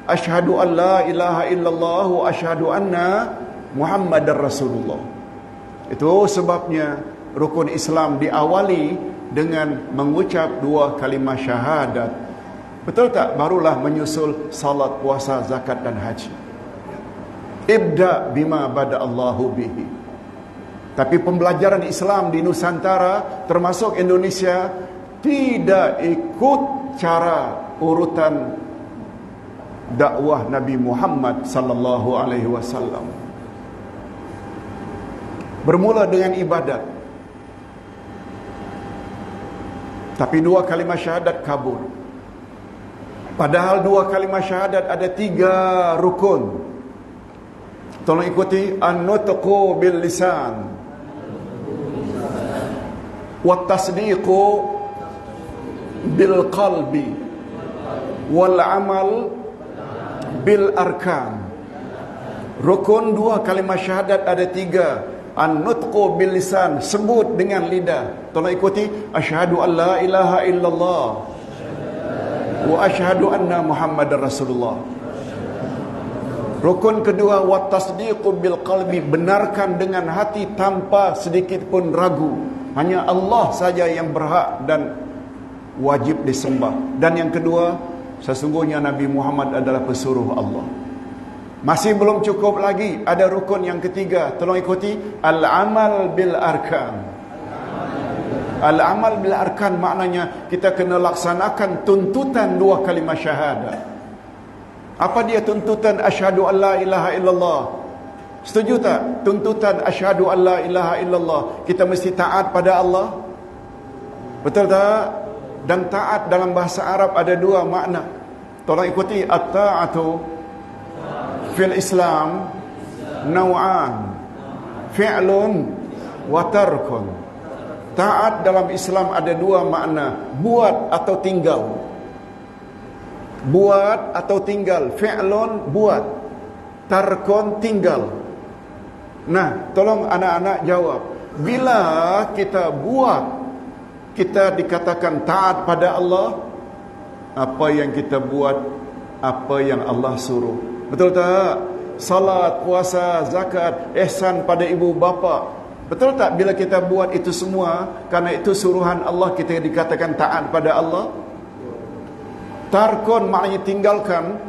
Asyhadu an la ilaha illallah wa asyhadu anna Muhammadar Rasulullah. Itu sebabnya rukun Islam diawali dengan mengucap 2 kalimah syahadat. Betul tak? Barulah menyusul salat, puasa, zakat dan haji. Ibda bima bada Allahu bihi. Tapi pembelajaran Islam di Nusantara termasuk Indonesia tidak ikut cara urutan dakwah Nabi Muhammad sallallahu alaihi wasallam. Bermula dengan ibadat. Tapi 2 kalimah syahadat kabur. Padahal 2 kalimah syahadat ada 3 rukun. Tolong ikuti. An-nutqu bil lisan, wat tasdiqu bil qalbi, wal amal bil arkan. Rukun 2 kalimah syahadat ada 3. An-nutqu bil lisan, sebut dengan lidah. Tolong ikuti. Asyhadu an la ilaha illallah wa asyhadu anna Muhammadar Rasulullah. Rukun kedua, wa tasdiqu bil qalbi, benarkan dengan hati tanpa sedikit pun ragu. Hanya Allah saja yang berhak dan wajib disembah. Dan yang kedua, sesungguhnya Nabi Muhammad adalah pesuruh Allah. Masih belum cukup lagi, ada rukun yang ketiga. Tolong ikuti. Al-amal bil arkan. Al-amal bil arkan maknanya kita kena laksanakan tuntutan 2 kalimah syahadat. Apa dia tuntutan asyhadu an la ilaha illallah? Setuju tak? Tuntutan asyhadu an la ilaha illallah, kita mesti taat pada Allah. Betul tak? Dan taat dalam bahasa Arab ada 2 makna. Tolong ikuti. At-ta'atu fil Islam naw'an, fi'lun wa tarkun. Taat dalam Islam ada 2 makna, buat atau tinggal. Buat atau tinggal. Fi'lun buat, tarkun tinggal. Nah, tolong anak-anak jawab. Bila kita buat, kita dikatakan taat pada Allah. Apa yang kita buat, apa yang Allah suruh. Betul tak? Salat, puasa, zakat, ihsan pada ibu bapa. Betul tak? Bila kita buat itu semua karena itu suruhan Allah, kita dikatakan taat pada Allah. Tarkun maknanya tinggalkan.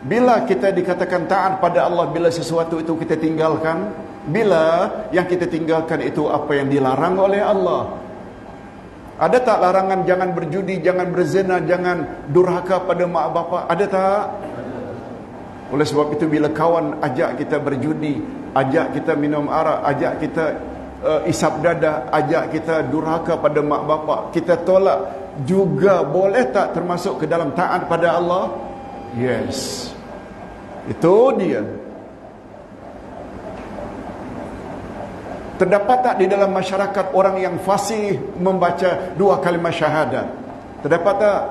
Bila kita dikatakan taat pada Allah, bila sesuatu itu kita tinggalkan. Bila yang kita tinggalkan itu apa yang dilarang oleh Allah. Ada tak larangan jangan berjudi, jangan berzina, jangan durhaka pada mak bapa? Ada tak? Oleh sebab itu bila kawan ajak kita berjudi, ajak kita minum arak, ajak kita isap dada, ajak kita durhaka pada mak bapak, kita tolak juga, boleh tak termasuk ke dalam taat pada Allah? Yes. Itu dia. Terdapat tak di dalam masyarakat orang yang fasih membaca 2 kalimah syahadat? Terdapat tak?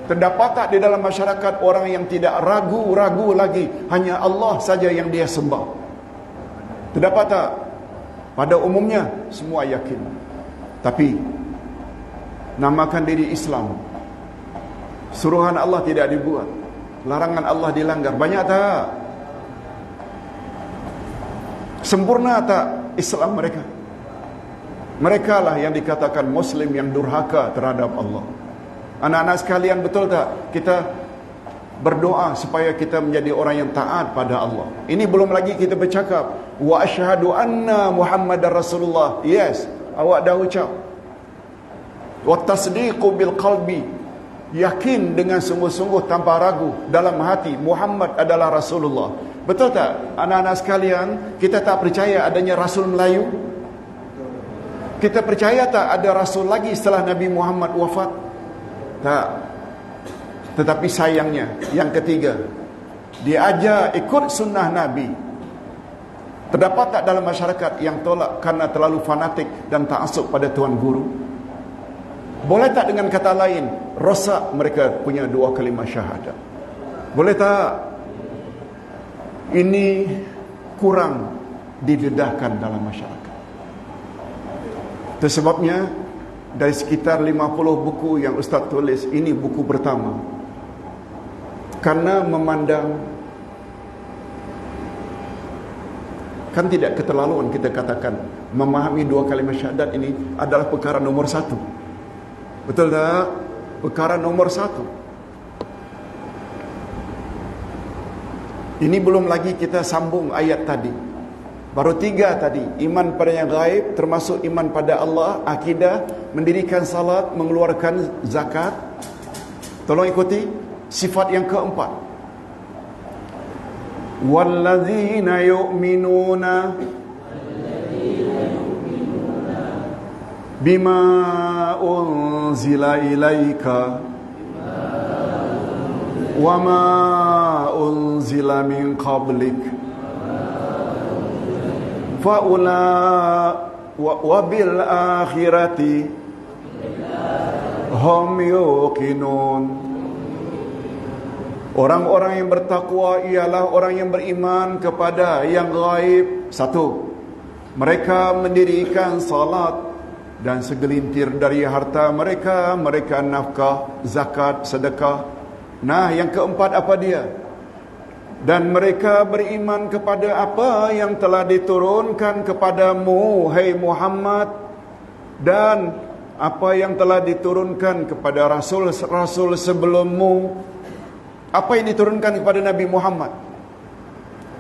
Terdapat tak di dalam masyarakat orang yang tidak ragu-ragu lagi, hanya Allah saja yang dia sembah? Terdapat tak? Pada umumnya semua yakin. Tapi namakan diri Islam, suruhan Allah tidak dibuat, larangan Allah dilanggar. Banyak tak? Sempurna tak Islam mereka? Mereka lah yang dikatakan Muslim yang durhaka terhadap Allah. Anak-anak sekalian, betul tak? Kita berdoa supaya kita menjadi orang yang taat pada Allah. Ini belum lagi kita bercakap wa asyhadu anna Muhammadar Rasulullah. Yes, awak dah ucap. Wa tasdiqu bil qalbi, yakin dengan sungguh-sungguh tanpa ragu dalam hati Muhammad adalah Rasulullah. Betul tak anak-anak sekalian? Kita tak percaya adanya Rasul Melayu? Kita percaya tak ada Rasul lagi setelah Nabi Muhammad wafat? Tak. Tetapi sayangnya, yang ketiga, diajar ikut sunnah Nabi. Terdapat tak dalam masyarakat yang tolak karena terlalu fanatik dan ta'assub pada tuan guru? Boleh tak dengan kata lain, rosak mereka punya 2 kalimah syahadat? Boleh tak? Ini kurang didedahkan dalam masyarakat. Itu sebabnya dari sekitar 50 buku yang Ustaz tulis, ini buku pertama. Karena memandang Kan tidak keterlaluan kita katakan memahami dua kalimat syahadat ini adalah perkara nomor satu. Betul tak? Perkara nomor satu. Ini belum lagi kita sambung ayat tadi. Baru 3 tadi. Iman pada yang gaib, termasuk iman pada Allah, akidah, mendirikan salat, mengeluarkan zakat. Tolong ikuti sifat yang keempat. Walladzina yu'minuna bima unzila ilaika wa ma unzila min qablik faula wa bil akhirati hum yuqinun. Orang-orang yang bertakwa ialah orang yang beriman kepada yang gaib. 1. Mereka mendirikan salat dan segelintir dari harta mereka nafkah, zakat, sedekah. Nah, yang keempat apa dia? Dan mereka beriman kepada apa yang telah diturunkan kepadamu, hai Muhammad, dan apa yang telah diturunkan kepada rasul-rasul sebelummu. Apa yang diturunkan kepada Nabi Muhammad?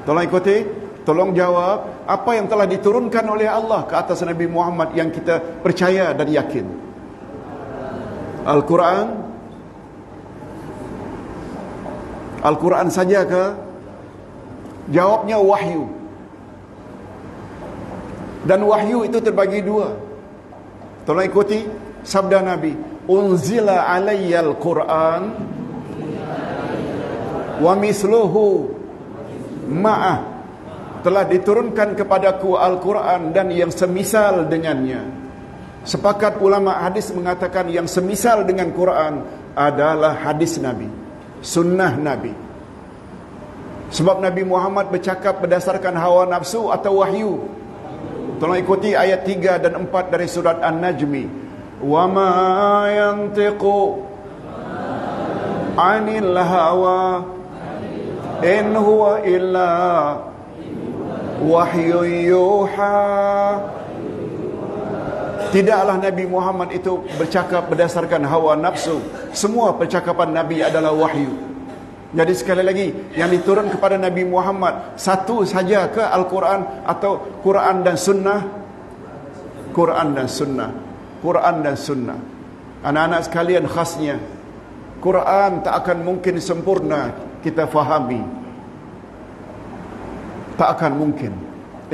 Tolong ikuti, tolong jawab. Apa yang telah diturunkan oleh Allah ke atas Nabi Muhammad yang kita percaya dan yakin? Al-Quran? Al-Quran saja ke? Jawabnya wahyu. Dan wahyu itu terbagi 2. Tolong ikuti sabda Nabi. Unzila alayyal Quran wa misluhu ma'ah. Telah diturunkan kepadaku Al-Quran dan yang semisal dengannya. Sepakat ulama hadis mengatakan yang semisal dengan Quran adalah hadis Nabi, sunnah Nabi. Sebab Nabi Muhammad bercakap berdasarkan hawa nafsu atau wahyu. Tolong ikuti ayat 3 dan 4 dari surat An-Najmi. Wa ma yantiqu 'anil hawa in huwa illa wahyu yuha. Tidaklah Nabi Muhammad itu bercakap berdasarkan hawa nafsu. Semua percakapan Nabi adalah wahyu. Jadi sekali lagi, yang diturun kepada Nabi Muhammad satu saja ke Al-Quran atau Quran dan Sunnah? Quran dan Sunnah. Quran dan Sunnah. Anak-anak sekalian, khasnya Quran tak akan mungkin sempurna kita fahami. Tak akan mungkin.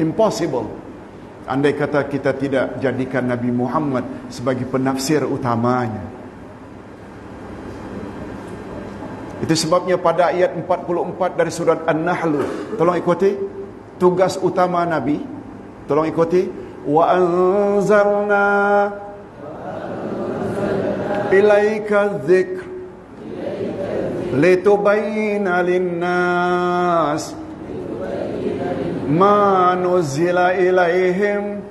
Impossible. Andai kata kita tidak jadikan Nabi Muhammad sebagai penafsir utamanya. Itu sebabnya pada ayat 44 dari surat An-Nahl, tolong ikuti tugas utama Nabi. Tolong ikuti. Wa anzalna ilaika dzikr litubayyana linnas ma nuzila ilaihim.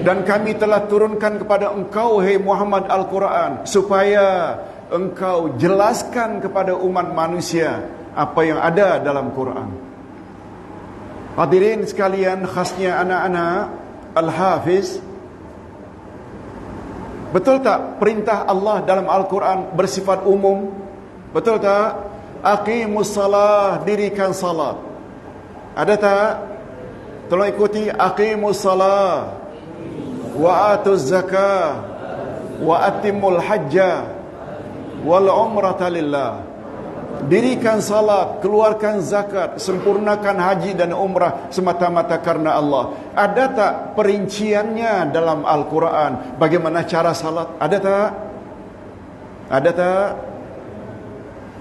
Dan kami telah turunkan kepada engkau, hai Muhammad, Al-Quran, supaya engkau jelaskan kepada umat manusia apa yang ada dalam Quran. Hadirin sekalian, khasnya anak-anak Al-Hafiz, betul tak perintah Allah dalam Al-Quran bersifat umum? Betul tak? Aqimus salah, dirikan salat. Ada tak? Tolong ikuti. Aqimus salah wa atuz zakah wa atimul hajjah wal umrata lillah. Dirikan salat, keluarkan zakat, sempurnakan haji dan umrah semata-mata karena Allah. Ada tak perinciannya dalam Al-Quran bagaimana cara salat? Ada tak? Ada tak?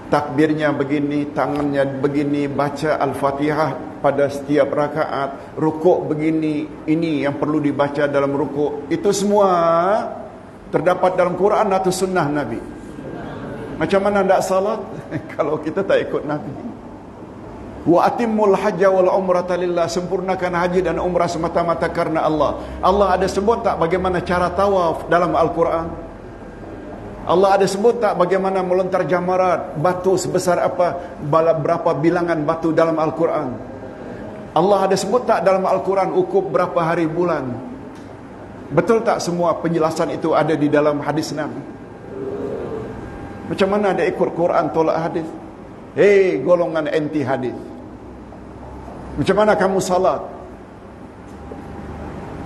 Takbirnya begini, tangannya begini, baca Al-Fatihah pada setiap rakaat, rukuk begini, ini yang perlu dibaca dalam rukuk. Itu semua terdapat dalam Quran atau sunnah Nabi. Macam mana nak salat kalau kita tak ikut Nabi? Wa atimul hajja wal umrata lillah, sempurnakan haji dan umrah semata-mata karena Allah. Allah ada sebut tak bagaimana cara tawaf dalam Al-Quran? Allah ada sebut tak bagaimana melontar jamarat, batu sebesar apa, berapa bilangan batu dalam Al-Quran? Allah ada sebut tak dalam Al-Quran ukub berapa hari bulan? Betul tak semua penjelasan itu ada di dalam hadis Nabi? Macam mana ada ikut Quran tolak hadis? Hei golongan anti hadis, macam mana kamu salat?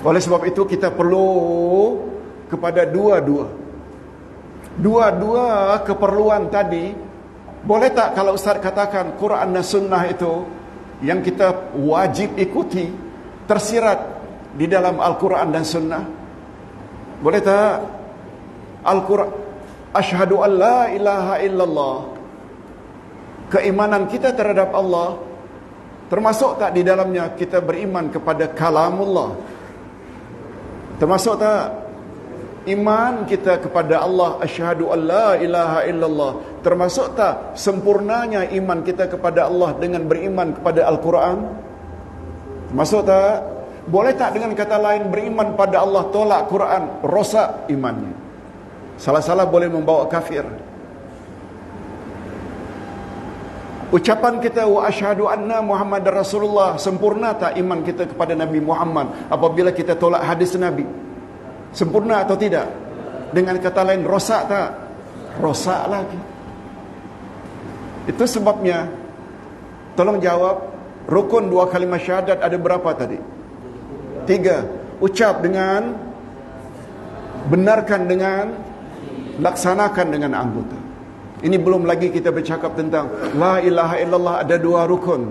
Oleh sebab itu kita perlu kepada dua-dua keperluan tadi. Boleh tak kalau Ustaz katakan Quran dan Sunnah itu yang kita wajib ikuti tersirat di dalam Al-Quran dan Sunnah? Boleh tak? Al-Quran, asyhadu an la ilaha illallah, keimanan kita terhadap Allah, termasuk tak di dalamnya kita beriman kepada kalamullah? Termasuk tak iman kita kepada Allah, asyhadu an la ilaha illallah? Termasuk tak sempurnanya iman kita kepada Allah dengan beriman kepada Al-Quran? Termasuk tak? Boleh tak dengan kata lain beriman pada Allah, tolak Quran, rosak imannya? Salah-salah boleh membawa kafir. Ucapan kita wa asyhadu anna Muhammadar Rasulullah, sempurna tak iman kita kepada Nabi Muhammad apabila kita tolak hadis Nabi? Sempurna atau tidak? Dengan kata lain, rosak tak? Rosak lagi. Itu sebabnya, tolong jawab, rukun 2 kalimah syahadat ada berapa tadi? 3. Ucap dengan, benarkan dengan, laksanakan dengan anggota. Ini belum lagi kita bercakap tentang la ilaha illallah ada 2 rukun.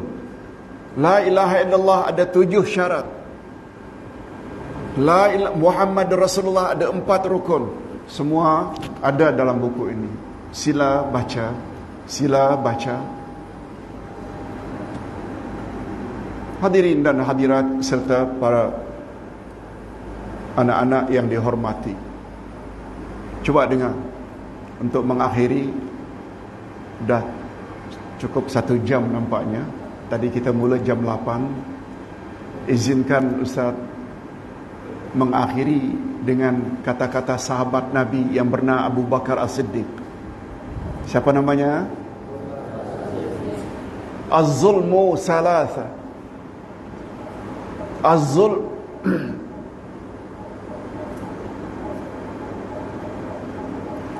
La ilaha illallah ada 7 syarat. Muhammad Rasulullah ada 4 rukun. Semua ada dalam buku ini. Sila baca, sila baca. Hadirin dan hadirat serta para anak-anak yang dihormati, cuba dengar. Untuk mengakhiri, dah cukup 1 jam nampaknya. Tadi kita mula jam 8. Izinkan Ustaz mengakhiri dengan kata-kata sahabat Nabi yang bernama Abu Bakar As-Siddiq. Siapa namanya? Az-zulmu salasa.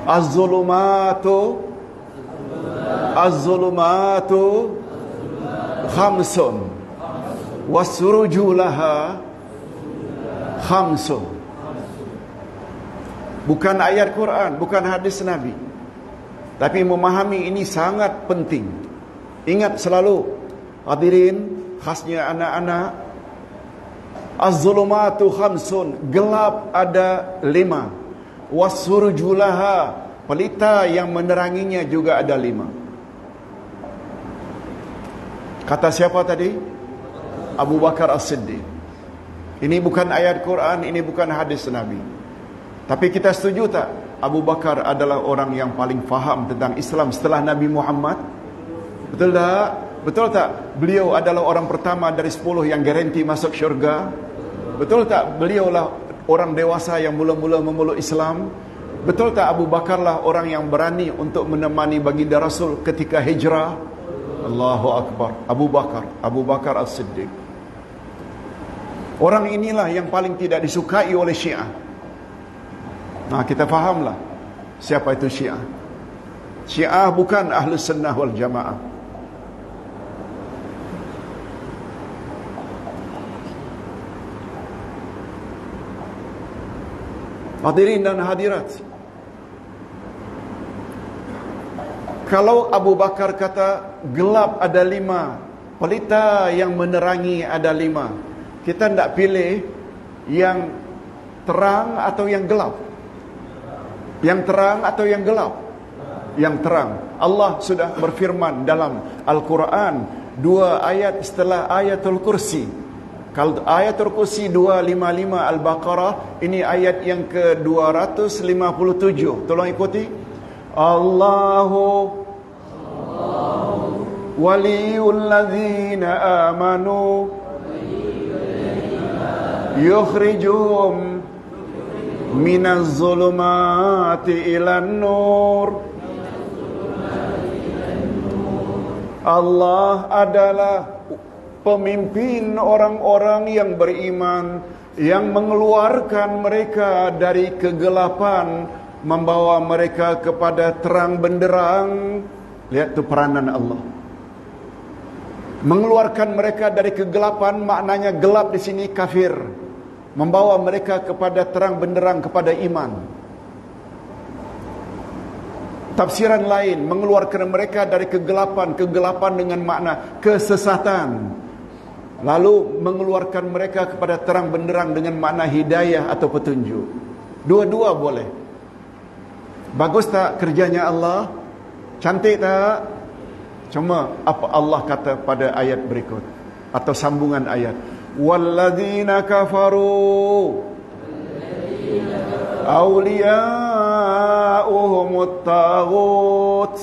Az-zulumatu khamsun wasuruju laha khamsun. Bukan ayat Quran, bukan hadis Nabi, tapi memahami ini sangat penting. Ingat selalu, hadirin, khasnya anak-anak, az-zulumatu khamsun, gelap ada 5. Wasurujulaha, pelita yang meneranginya juga ada 5. Kata siapa tadi? Abu Bakar As-Siddiq. Ini bukan ayat Quran, ini bukan hadis Nabi. Tapi kita setuju tak Abu Bakar adalah orang yang paling faham tentang Islam setelah Nabi Muhammad? Betul tak? Betul tak? Beliau adalah orang pertama dari 10 yang garanti masuk syurga? Betul tak? Beliaulah orang dewasa yang mula-mula memeluk Islam? Betul tak Abu Bakarlah orang yang berani untuk menemani baginda Rasul ketika hijrah? Allahu Akbar. Abu Bakar As-Siddiq. Orang inilah yang paling tidak disukai oleh Syiah. Nah, kita fahamlah siapa itu Syiah. Syiah bukan Ahlus Sunnah wal Jamaah. Hadirin dan hadirat, kalau Abu Bakar kata gelap ada 5, pelita yang menerangi ada 5, kita tidak pilih yang terang atau yang gelap. Yang terang atau yang gelap? Yang terang. Allah sudah berfirman dalam Al-Quran 2 ayat setelah ayatul kursi. Kalau ayatul kursi 255 Al-Baqarah, ini ayat yang ke-257. Tolong ikuti. Allahu waliyul ladzina amanu yukhrijuhum minaz zulumati ilan nur. Allah adalah pemimpin orang-orang yang beriman, yang mengeluarkan mereka dari kegelapan, membawa mereka kepada terang benderang. Lihat tu peranan Allah. Mengeluarkan mereka dari kegelapan, maknanya gelap di sini kafir, membawa mereka kepada terang benderang, kepada iman. Tafsiran lain, mengeluarkan mereka dari kegelapan, kegelapan dengan makna kesesatan, lalu mengeluarkan mereka kepada terang benderang dengan makna hidayah atau petunjuk. Dua-dua boleh. Bagus tak kerjanya Allah? Cantik tak? Cuma apa Allah kata pada ayat berikut atau sambungan ayat, walladzina kafaru awliya'uhumut taghut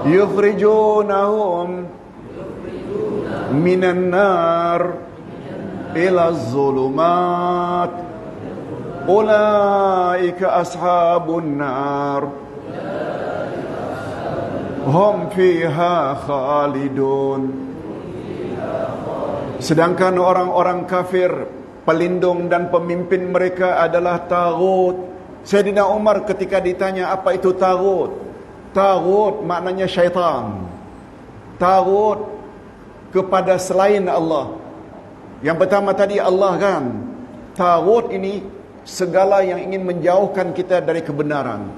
yukhrijunahum minan nar ila zulumat ulaika ashabun nar hum fiha khalidun. Sedangkan orang-orang kafir, pelindung dan pemimpin mereka adalah taghut. Sayyidina Umar ketika ditanya apa itu taghut, taghut maknanya syaitan, taghut kepada selain Allah. Yang pertama tadi Allah kan, taghut ini segala yang ingin menjauhkan kita dari kebenaran.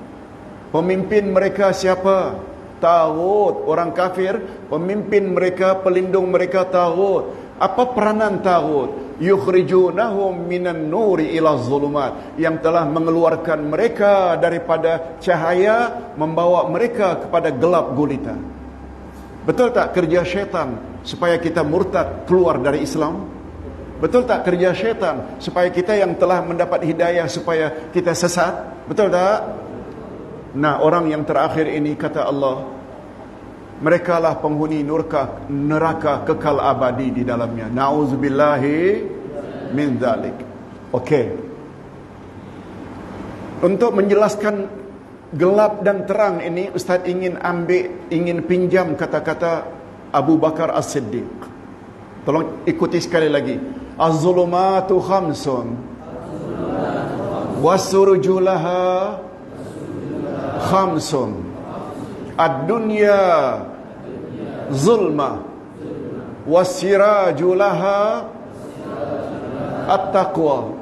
Pemimpin mereka siapa? Taghut, orang kafir, pemimpin mereka, pelindung mereka taghut. Apa peranan taghut? Yukhrijunahum minan nuri ila zulumat, yang telah mengeluarkan mereka daripada cahaya, membawa mereka kepada gelap gulita. Betul tak kerja syaitan supaya kita murtad, keluar dari Islam? Betul tak kerja syaitan supaya kita yang telah mendapat hidayah supaya kita sesat? Betul tak? Nah, orang yang terakhir ini kata Allah, merekalah penghuni neraka kekal abadi di dalamnya. Nauzubillahi min dzalik. Okey. Untuk menjelaskan gelap dan terang ini, Ustaz ingin pinjam kata-kata Abu Bakar As-Siddiq. Tolong ikuti sekali lagi. Az-zulumatu khamsun wasurujulaha khamsun. Ad-dunya zulma wasiraju laha at-taqwa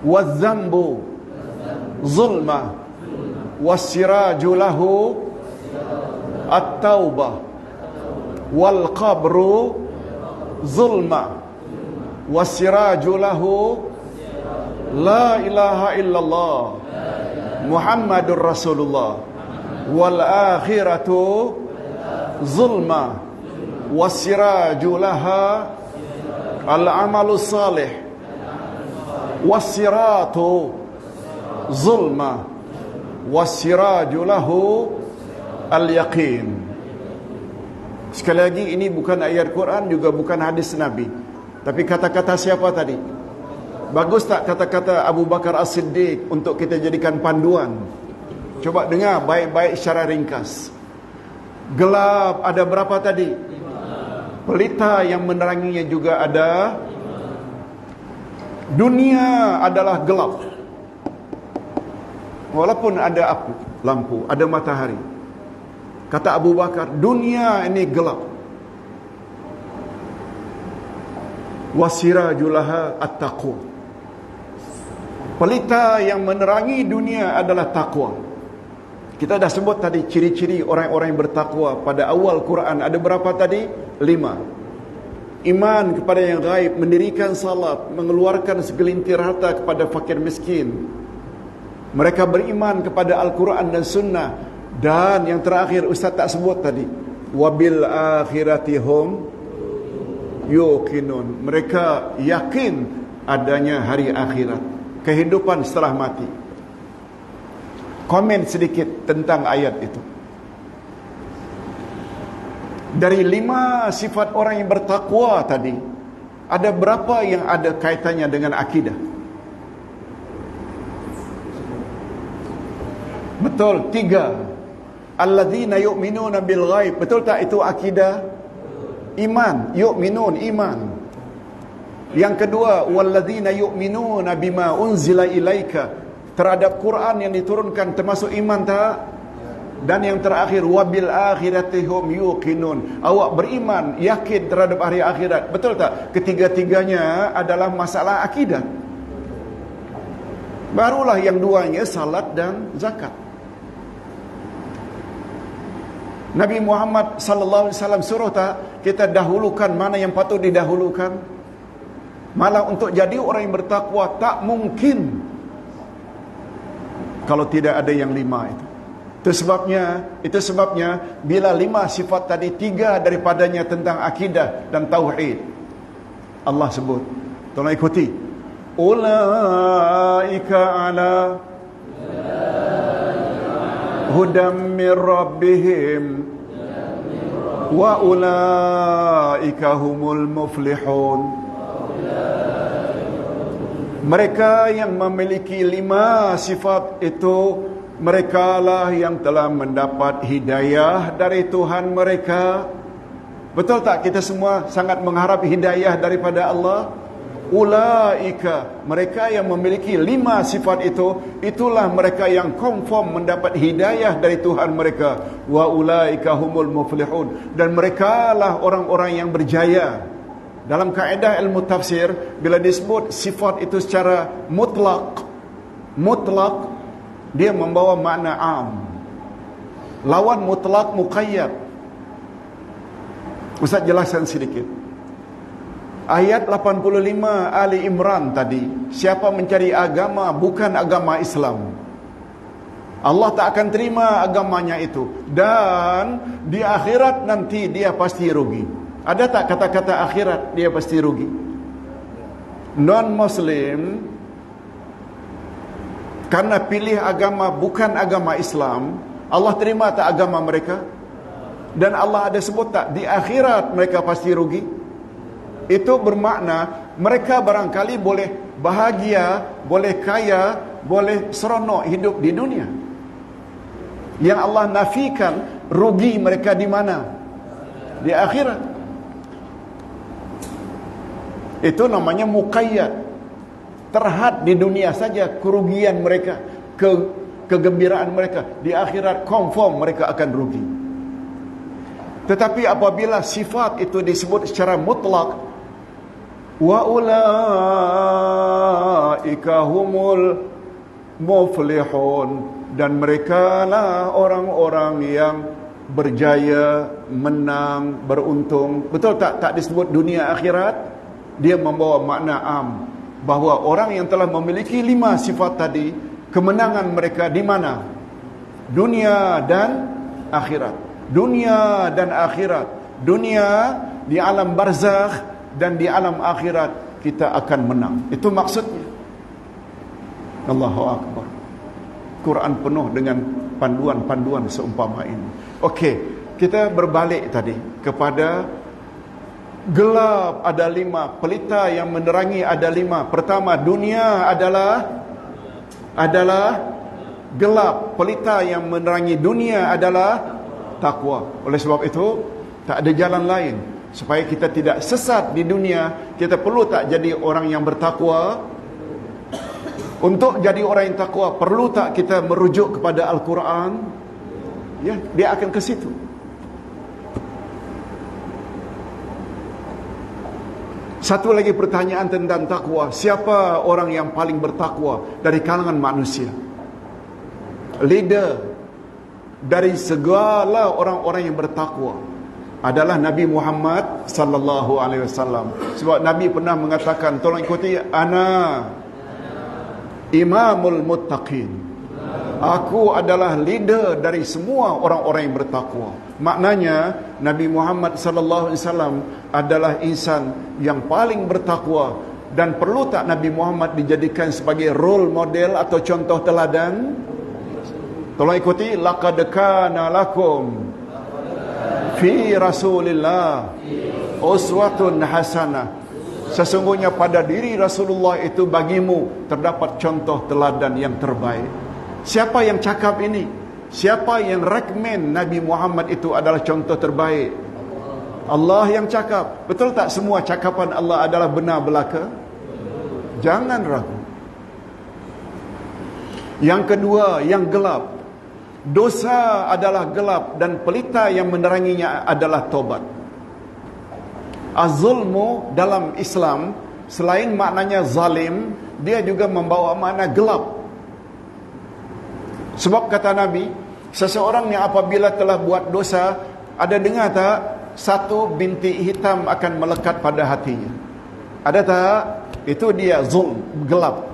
waz-zambu zulma wasiraju lahu at-taubah wal qabru zulma wasiraju lahu la ilaha illallah Muhammadur Rasulullah wal akhiratu zulma wasiraju laha al amalu salih wasiratu zulma wasiraju lahu al yaqin. Sekali lagi, ini bukan ayat Quran, juga bukan hadis Nabi, tapi kata-kata siapa tadi? Bagus tak kata-kata Abu Bakar As-Siddiq untuk kita jadikan panduan? Coba dengar baik-baik secara ringkas. Gelap ada berapa tadi? Pelita yang meneranginya juga ada. Dunia adalah gelap, walaupun ada api, lampu, ada matahari. Kata Abu Bakar, dunia ini gelap. Wasirajulaha at-taqwa. Pelita yang menerangi dunia adalah takwa. Kita dah sebut tadi ciri-ciri orang-orang yang bertakwa pada awal Quran. Ada berapa tadi? 5. Iman kepada yang gaib, mendirikan salat, mengeluarkan segelintir harta kepada fakir miskin. Mereka beriman kepada Al-Quran dan Sunnah. Dan yang terakhir Ustaz tak sebut tadi, wabil akhiratihum yuqinun. Mereka yakin adanya hari akhirat, kehidupan setelah mati. Komen sedikit tentang ayat itu. Dari 5 sifat orang yang bertakwa tadi, ada berapa yang ada kaitannya dengan akidah? Betul, 3. Alladzina yu'minuna bil ghaib. Betul tak itu akidah? Iman, yu'minun, iman. Yang kedua, walladzina yu'minuna bima unzila ilaika, terhadap Quran yang diturunkan termasuk iman tak? Dan yang terakhir, wabil akhirati hum yuqinun, awak beriman, yakin terhadap hari akhirat. Betul tak? Ketiga-tiganya adalah masalah akidah. Barulah yang duanya salat dan zakat. Nabi Muhammad sallallahu alaihi wasallam suruh tak kita dahulukan mana yang patut didahulukan? Malah untuk jadi orang yang bertakwa tak mungkin kalau tidak ada yang 5 itu. Itu sebabnya bila 5 sifat tadi, 3 daripadanya tentang akidah dan tauhid, Allah sebut. Tolong ikuti. Ulaika ala hudam min rabbihim wa ulaika humul muflihun. Mereka yang memiliki 5 sifat itu, mereka lah yang telah mendapat hidayah dari Tuhan mereka. Betul tak? Kita semua sangat mengharap hidayah daripada Allah. Ulaika, mereka yang memiliki 5 sifat itu, itulah mereka yang confirm mendapat hidayah dari Tuhan mereka. Wa ulaika humul muflihun, dan mereka lah orang-orang yang berjaya. Dalam kaedah ilmu tafsir, bila disebut sifat itu secara mutlak, dia membawa makna am. Lawan mutlak muqayyad. Ustaz jelaskan sedikit. Ayat 85 Ali Imran tadi, siapa mencari agama bukan agama Islam, Allah tak akan terima agamanya itu, dan di akhirat nanti dia pasti rugi. Ada tak kata-kata akhirat dia pasti rugi? Non-Muslim karena pilih agama bukan agama Islam, Allah terima tak agama mereka? Dan Allah ada sebut tak di akhirat mereka pasti rugi? Itu bermakna mereka barangkali boleh bahagia, boleh kaya, boleh seronok hidup di dunia. Yang Allah nafikan rugi mereka di mana? Di akhirat. Itu namanya muqayyad. Terhad di dunia saja kerugian mereka, kegembiraan mereka. Di akhirat confirm mereka akan rugi. Tetapi apabila sifat itu disebut secara mutlak, wa ulaika humul muflihun, dan mereka lah orang-orang yang berjaya, menang, beruntung. Betul tak? Tak disebut dunia akhirat, dia membawa makna am, bahawa orang yang telah memiliki 5 sifat tadi, kemenangan mereka di mana? Dunia dan akhirat. Dunia dan akhirat. Dunia di alam barzakh, dan di alam akhirat kita akan menang. Itu maksudnya. Allahu Akbar. Quran penuh dengan panduan-panduan seumpama ini. Okey, kita berbalik tadi kepada gelap ada 5, pelita yang menerangi ada 5. Pertama, dunia adalah gelap. Pelita yang menerangi dunia adalah takwa. Oleh sebab itu, tak ada jalan lain supaya kita tidak sesat di dunia. Kita perlu tak jadi orang yang bertakwa? Untuk jadi orang yang takwa, perlu tak kita merujuk kepada Al-Quran? Ya, dia akan ke situ. Satu lagi pertanyaan tentang takwa. Siapa orang yang paling bertakwa dari kalangan manusia? Leader dari segala orang-orang yang bertakwa adalah Nabi Muhammad sallallahu alaihi wasallam. Sebab Nabi pernah mengatakan, tolong ikuti, ana imamul muttaqin. Aku adalah leader dari semua orang-orang yang bertakwa. Maknanya Nabi Muhammad sallallahu alaihi wasallam adalah insan yang paling bertakwa. Dan perlu tak Nabi Muhammad dijadikan sebagai role model atau contoh teladan? Tolong ikuti, laqad kana lakum fi Rasulillah uswatun hasanah. Sesungguhnya pada diri Rasulullah itu bagimu terdapat contoh teladan yang terbaik. Siapa yang cakap ini? Siapa yang recommend Nabi Muhammad itu adalah contoh terbaik? Allah yang cakap. Betul tak semua cakapan Allah adalah benar belaka? Jangan ragu. Yang kedua, yang gelap. Dosa adalah gelap dan pelita yang meneranginya adalah tobat. Az-zulmu dalam Islam, selain maknanya zalim, dia juga membawa makna gelap. Sebab kata Nabi, seseorang yang apabila telah buat dosa, ada dengar tak, satu bintik hitam akan melekat pada hatinya. Ada tak? Itu dia zulm, gelap.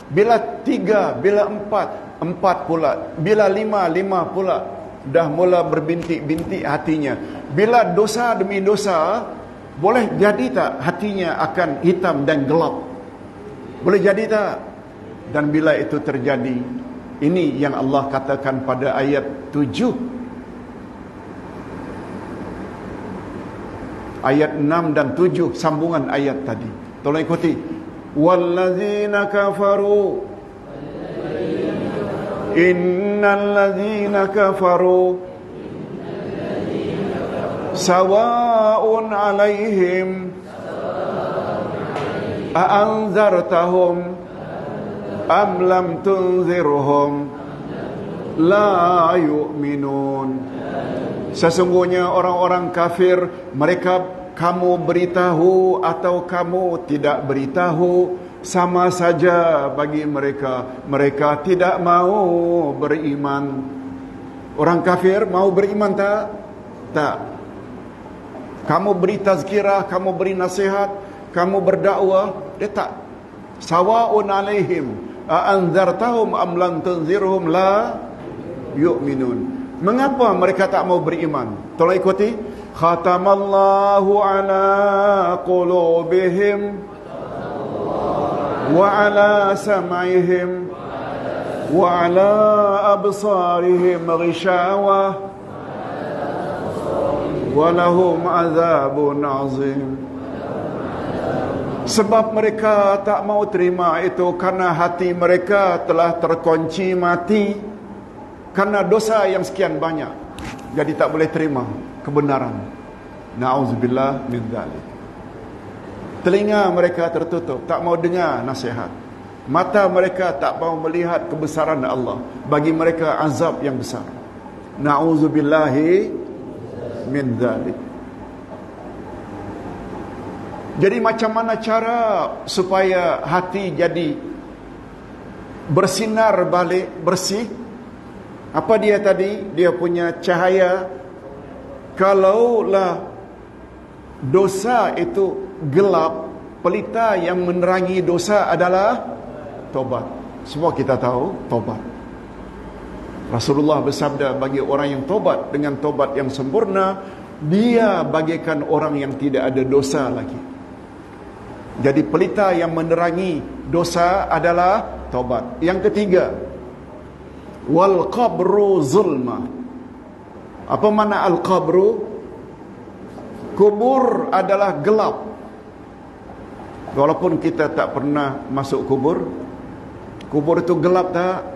Bila 3, bila 4 pula. Bila 5 pula. Dah mula berbintik-bintik hatinya. Bila dosa demi dosa, boleh jadi tak hatinya akan hitam dan gelap? Boleh jadi tak? Dan bila itu terjadi, ini yang Allah katakan pada ayat 7. Ayat 6 dan 7, sambungan ayat tadi. Tolong ikuti. Wallazina kafaru, innal ladzina kafaru sawa'un 'alaihim a'anzartahum am lam tunzirhum la yu'minun. Sesungguhnya orang-orang kafir, mereka kamu beritahu atau kamu tidak beritahu, sama saja bagi mereka. Mereka tidak mau beriman. Orang kafir mau beriman tak? Tak. Kamu beri tazkirah, kamu beri nasihat, kamu berdakwah, dia tak. Sawa'un alaihim a'anzartahum am lam tunzirhum la yu'minun. Mengapa mereka tak mau beriman? Tolong ikuti. Khatamallahu ala qulubihim wa ala sam'ihim wa ala absarihim ghishawah wa lahum azabun azim. Sebab mereka tak mau terima itu karena hati mereka telah terkunci mati karena dosa yang sekian banyak. Jadi tak boleh terima kebenaran. Na'udzubillah min dzalik. Telinga mereka tertutup, tak mau dengar nasihat. Mata mereka tak mau melihat kebesaran Allah. Bagi mereka azab yang besar. Na'udzubillahi min dzalik. Jadi macam mana cara supaya hati jadi bersinar balik, bersih? Apa dia tadi? Dia punya cahaya. Kalaulah dosa itu gelap, pelita yang menerangi dosa adalah tobat. Semua kita tahu tobat. Rasulullah bersabda, bagi orang yang tobat dengan tobat yang sempurna, dia bagaikan orang yang tidak ada dosa lagi. Jadi pelita yang menerangi dosa adalah tobat. Yang ketiga, wal qabru zulma. Apa makna al-qabru? Kubur adalah gelap. Walaupun kita tak pernah masuk kubur, kubur itu gelap tak?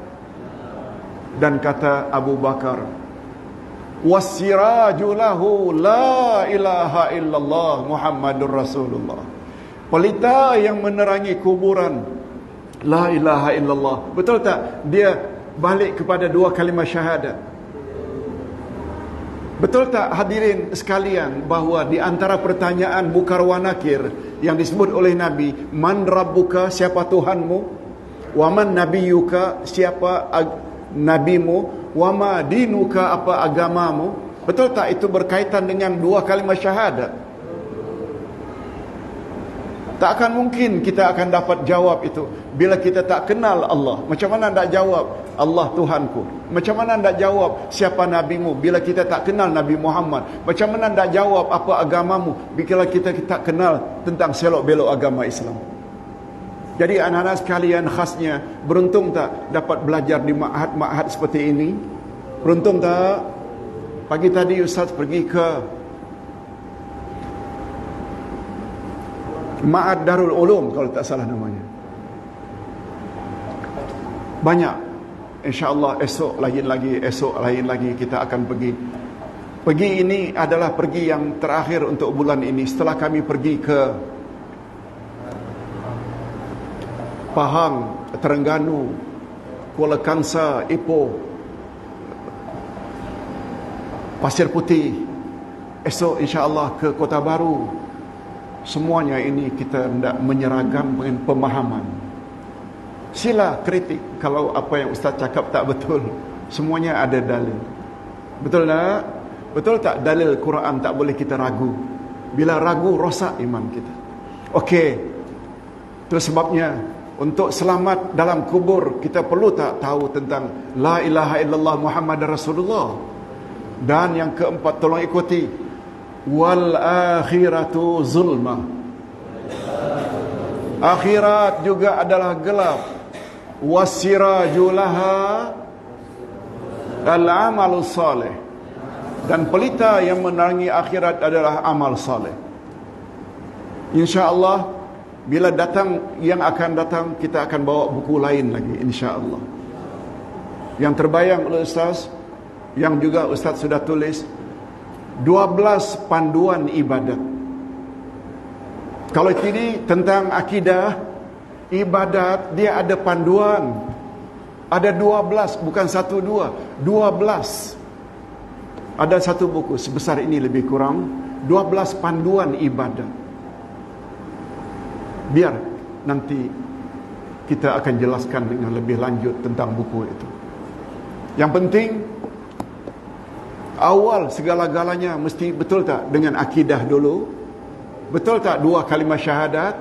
Dan kata Abu Bakar, wasiraju lahu la ilaha illallah Muhammadur Rasulullah. Pelita yang menerangi kuburan, la ilaha illallah. Betul tak? Dia balik kepada dua kalimah syahadat. Betul tak hadirin sekalian bahawa di antara pertanyaan Munkar wa Nakir yang disebut oleh Nabi, man rabbuka, siapa Tuhanmu? Wa man nabiyuka, siapa nabimu? Wa ma dinuka, apa agamamu? Betul tak itu berkaitan dengan dua kalimah syahadat? Tak akan mungkin kita akan dapat jawab itu bila kita tak kenal Allah. Macam mana nak jawab Allah Tuhanku? Macam mana nak jawab siapa nabimu bila kita tak kenal Nabi Muhammad? Macam mana nak jawab apa agamamu bila kita tak kenal tentang selok belok agama Islam? Jadi anak-anak sekalian, khasnya beruntung tak dapat belajar di ma'had seperti ini? Beruntung tak? Pagi tadi Ustaz pergi ke Ma'had Darul Ulum kalau tak salah namanya. Banyak. InsyaAllah esok lain lagi kita akan pergi. Pergi ini adalah pergi yang terakhir untuk bulan ini. Setelah kami pergi ke Pahang, Terengganu, Kuala Kangsar, Ipoh, Pasir Putih, esok insya-Allah ke Kota Baru. Semuanya ini kita hendak menyeragam dengan pemahaman. Sila kritik kalau apa yang Ustaz cakap tak betul. Semuanya ada dalil. Betul tak? Betul tak dalil Quran tak boleh kita ragu? Bila ragu, rosak iman kita. Okey. Itu sebabnya untuk selamat dalam kubur kita perlu tak tahu tentang La ilaha illallah Muhammad Rasulullah. Dan yang keempat, tolong ikuti, wal akhiratu zulma. Akhirat juga adalah gelap. Wasirajulaha al-amalu salih. Dan pelita yang menerangi akhirat adalah amal saleh. InsyaAllah bila datang yang akan datang, kita akan bawa buku lain lagi, insyaAllah. Yang terbayang oleh Ustaz, yang juga Ustaz sudah tulis, 12 panduan ibadat. Kalau ini tentang akidah, ibadat, dia ada panduan. Ada 12, bukan 1-2, 12. Ada satu buku sebesar ini lebih kurang, 12 panduan ibadat. Biar nanti kita akan jelaskan dengan lebih lanjut tentang buku itu. Yang penting, awal segala-galanya mesti betul tak dengan akidah dulu? Betul tak 2 kalimah syahadat?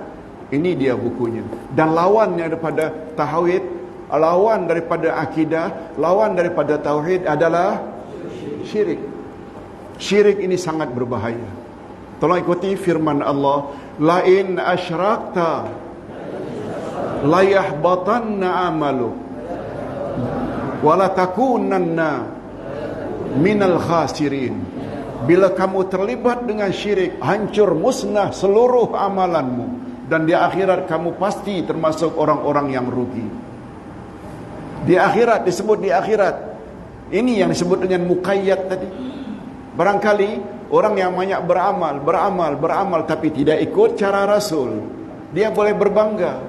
Ini dia bukunya. Dan lawannya daripada tauhid, lawan daripada akidah, lawan daripada tauhid adalah syirik. Syirik ini sangat berbahaya. Tolong ikuti firman Allah, la in asyrakta la yahbatanna amalu wa la takunanna minal khasirin. Bila kamu terlibat dengan syirik, hancur musnah seluruh amalanmu, dan di akhirat kamu pasti termasuk orang-orang yang rugi. Di akhirat, disebut di akhirat. Ini yang disebut dengan muqayyad tadi. Barangkali orang yang banyak beramal tapi tidak ikut cara Rasul, dia boleh berbangga,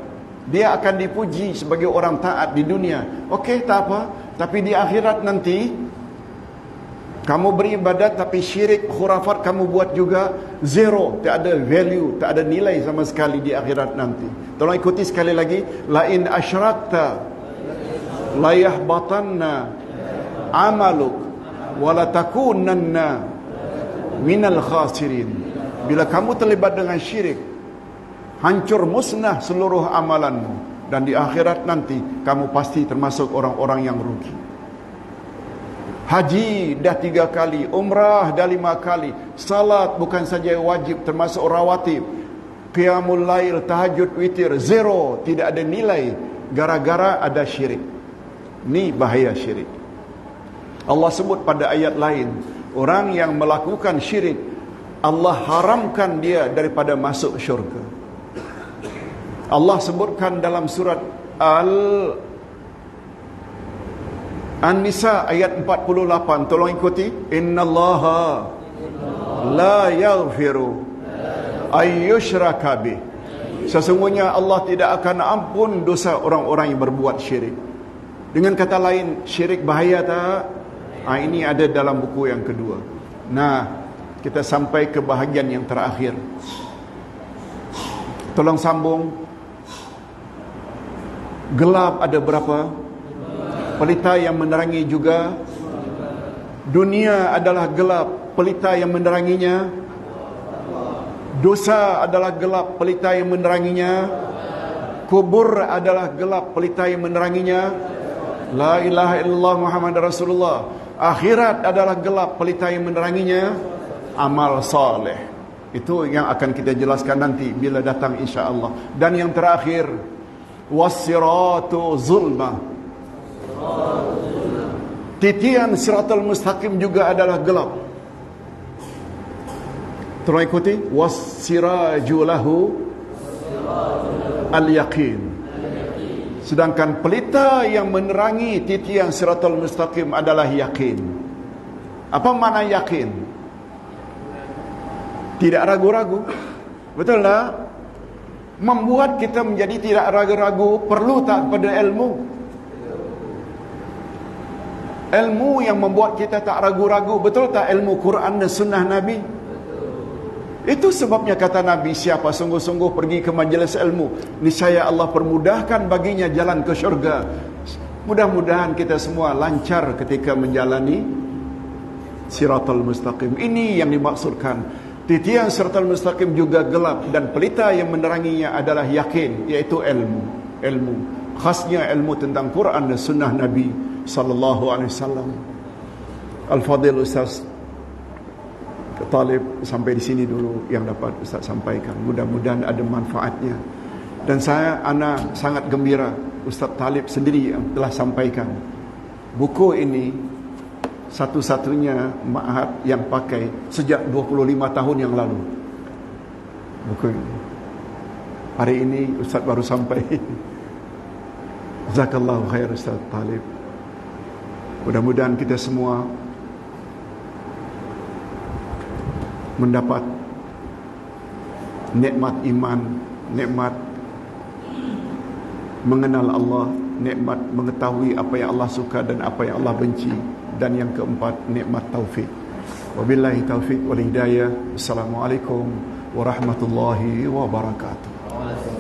dia akan dipuji sebagai orang taat di dunia. Okey, tak apa. Tapi di akhirat nanti, kamu beribadat tapi syirik, khurafat kamu buat juga, zero, tak ada value, tak ada nilai sama sekali di akhirat nanti. Tolong ikuti sekali lagi, la in asyrakta la yahbatanna amaluk wala takunanna minal khasirin. Bila kamu terlibat dengan syirik, hancur musnah seluruh amalanmu, dan di akhirat nanti kamu pasti termasuk orang-orang yang rugi. Haji dah 3 kali, umrah dah 5 kali, salat bukan saja wajib, termasuk rawatib, qiyamul lail, tahajud, witir, zero, tidak ada nilai gara-gara ada syirik. Ni bahaya syirik. Allah sebut pada ayat lain, orang yang melakukan syirik, Allah haramkan dia daripada masuk syurga. Allah sebutkan dalam surat An-Nisa ayat 48. Tolong ikuti, innallaha la yaghfiru ayyushraka bih. Sesungguhnya Allah tidak akan ampun dosa orang-orang yang berbuat syirik. Dengan kata lain, syirik bahaya tak? Ini ada dalam buku yang kedua. Nah, kita sampai ke bahagian yang terakhir. Tolong sambung. Gelap ada berapa? Pelita yang menerangi juga. Dunia adalah gelap, pelita yang meneranginya. Dosa adalah gelap, pelita yang meneranginya. Kubur adalah gelap, pelita yang meneranginya. La ilaha illallah Muhammad Rasulullah. Akhirat adalah gelap, pelita yang meneranginya amal saleh. Itu yang akan kita jelaskan nanti bila datang insya-Allah. Dan yang terakhir, was-siratu zulma. Titian siratal mustaqim juga adalah gelap. Tolong ikuti, was-siraju lahu al-yaqin. Sedangkan pelita yang menerangi titian siratal mustaqim adalah yakin. Apa makna yakin? Tidak ragu-ragu. Betul tak? Membuat kita menjadi tidak ragu-ragu, perlu tak pada ilmu? Ilmu yang membuat kita tak ragu-ragu. Betul tak ilmu Quran dan sunnah Nabi? Itu sebabnya kata Nabi, siapa sungguh-sungguh pergi ke majlis ilmu, niscaya Allah permudahkan baginya jalan ke syurga. Mudah-mudahan kita semua lancar ketika menjalani Siratal Mustaqim. Ini yang dimaksudkan. Titian Siratal Mustaqim juga gelap, dan pelita yang meneranginya adalah yakin, iaitu ilmu. Ilmu, khasnya ilmu tentang Quran dan sunnah Nabi sallallahu alaihi wasallam. Al-Fadil Ustaz Talib, sampai di sini dulu yang dapat Ustaz sampaikan. Mudah-mudahan ada manfaatnya. Dan ana sangat gembira Ustaz Talib sendiri yang telah sampaikan buku ini, satu-satunya ma'had yang pakai sejak 25 tahun yang lalu. Buku ini. Hari ini Ustaz baru sampai. Jazakallahu khair Ustaz Talib. Mudah-mudahan kita semua mendapat nikmat iman, nikmat mengenal Allah, nikmat mengetahui apa yang Allah suka dan apa yang Allah benci, dan yang keempat, nikmat taufik. Wabillahi taufik wal hidayah. Assalamualaikum warahmatullahi wabarakatuh.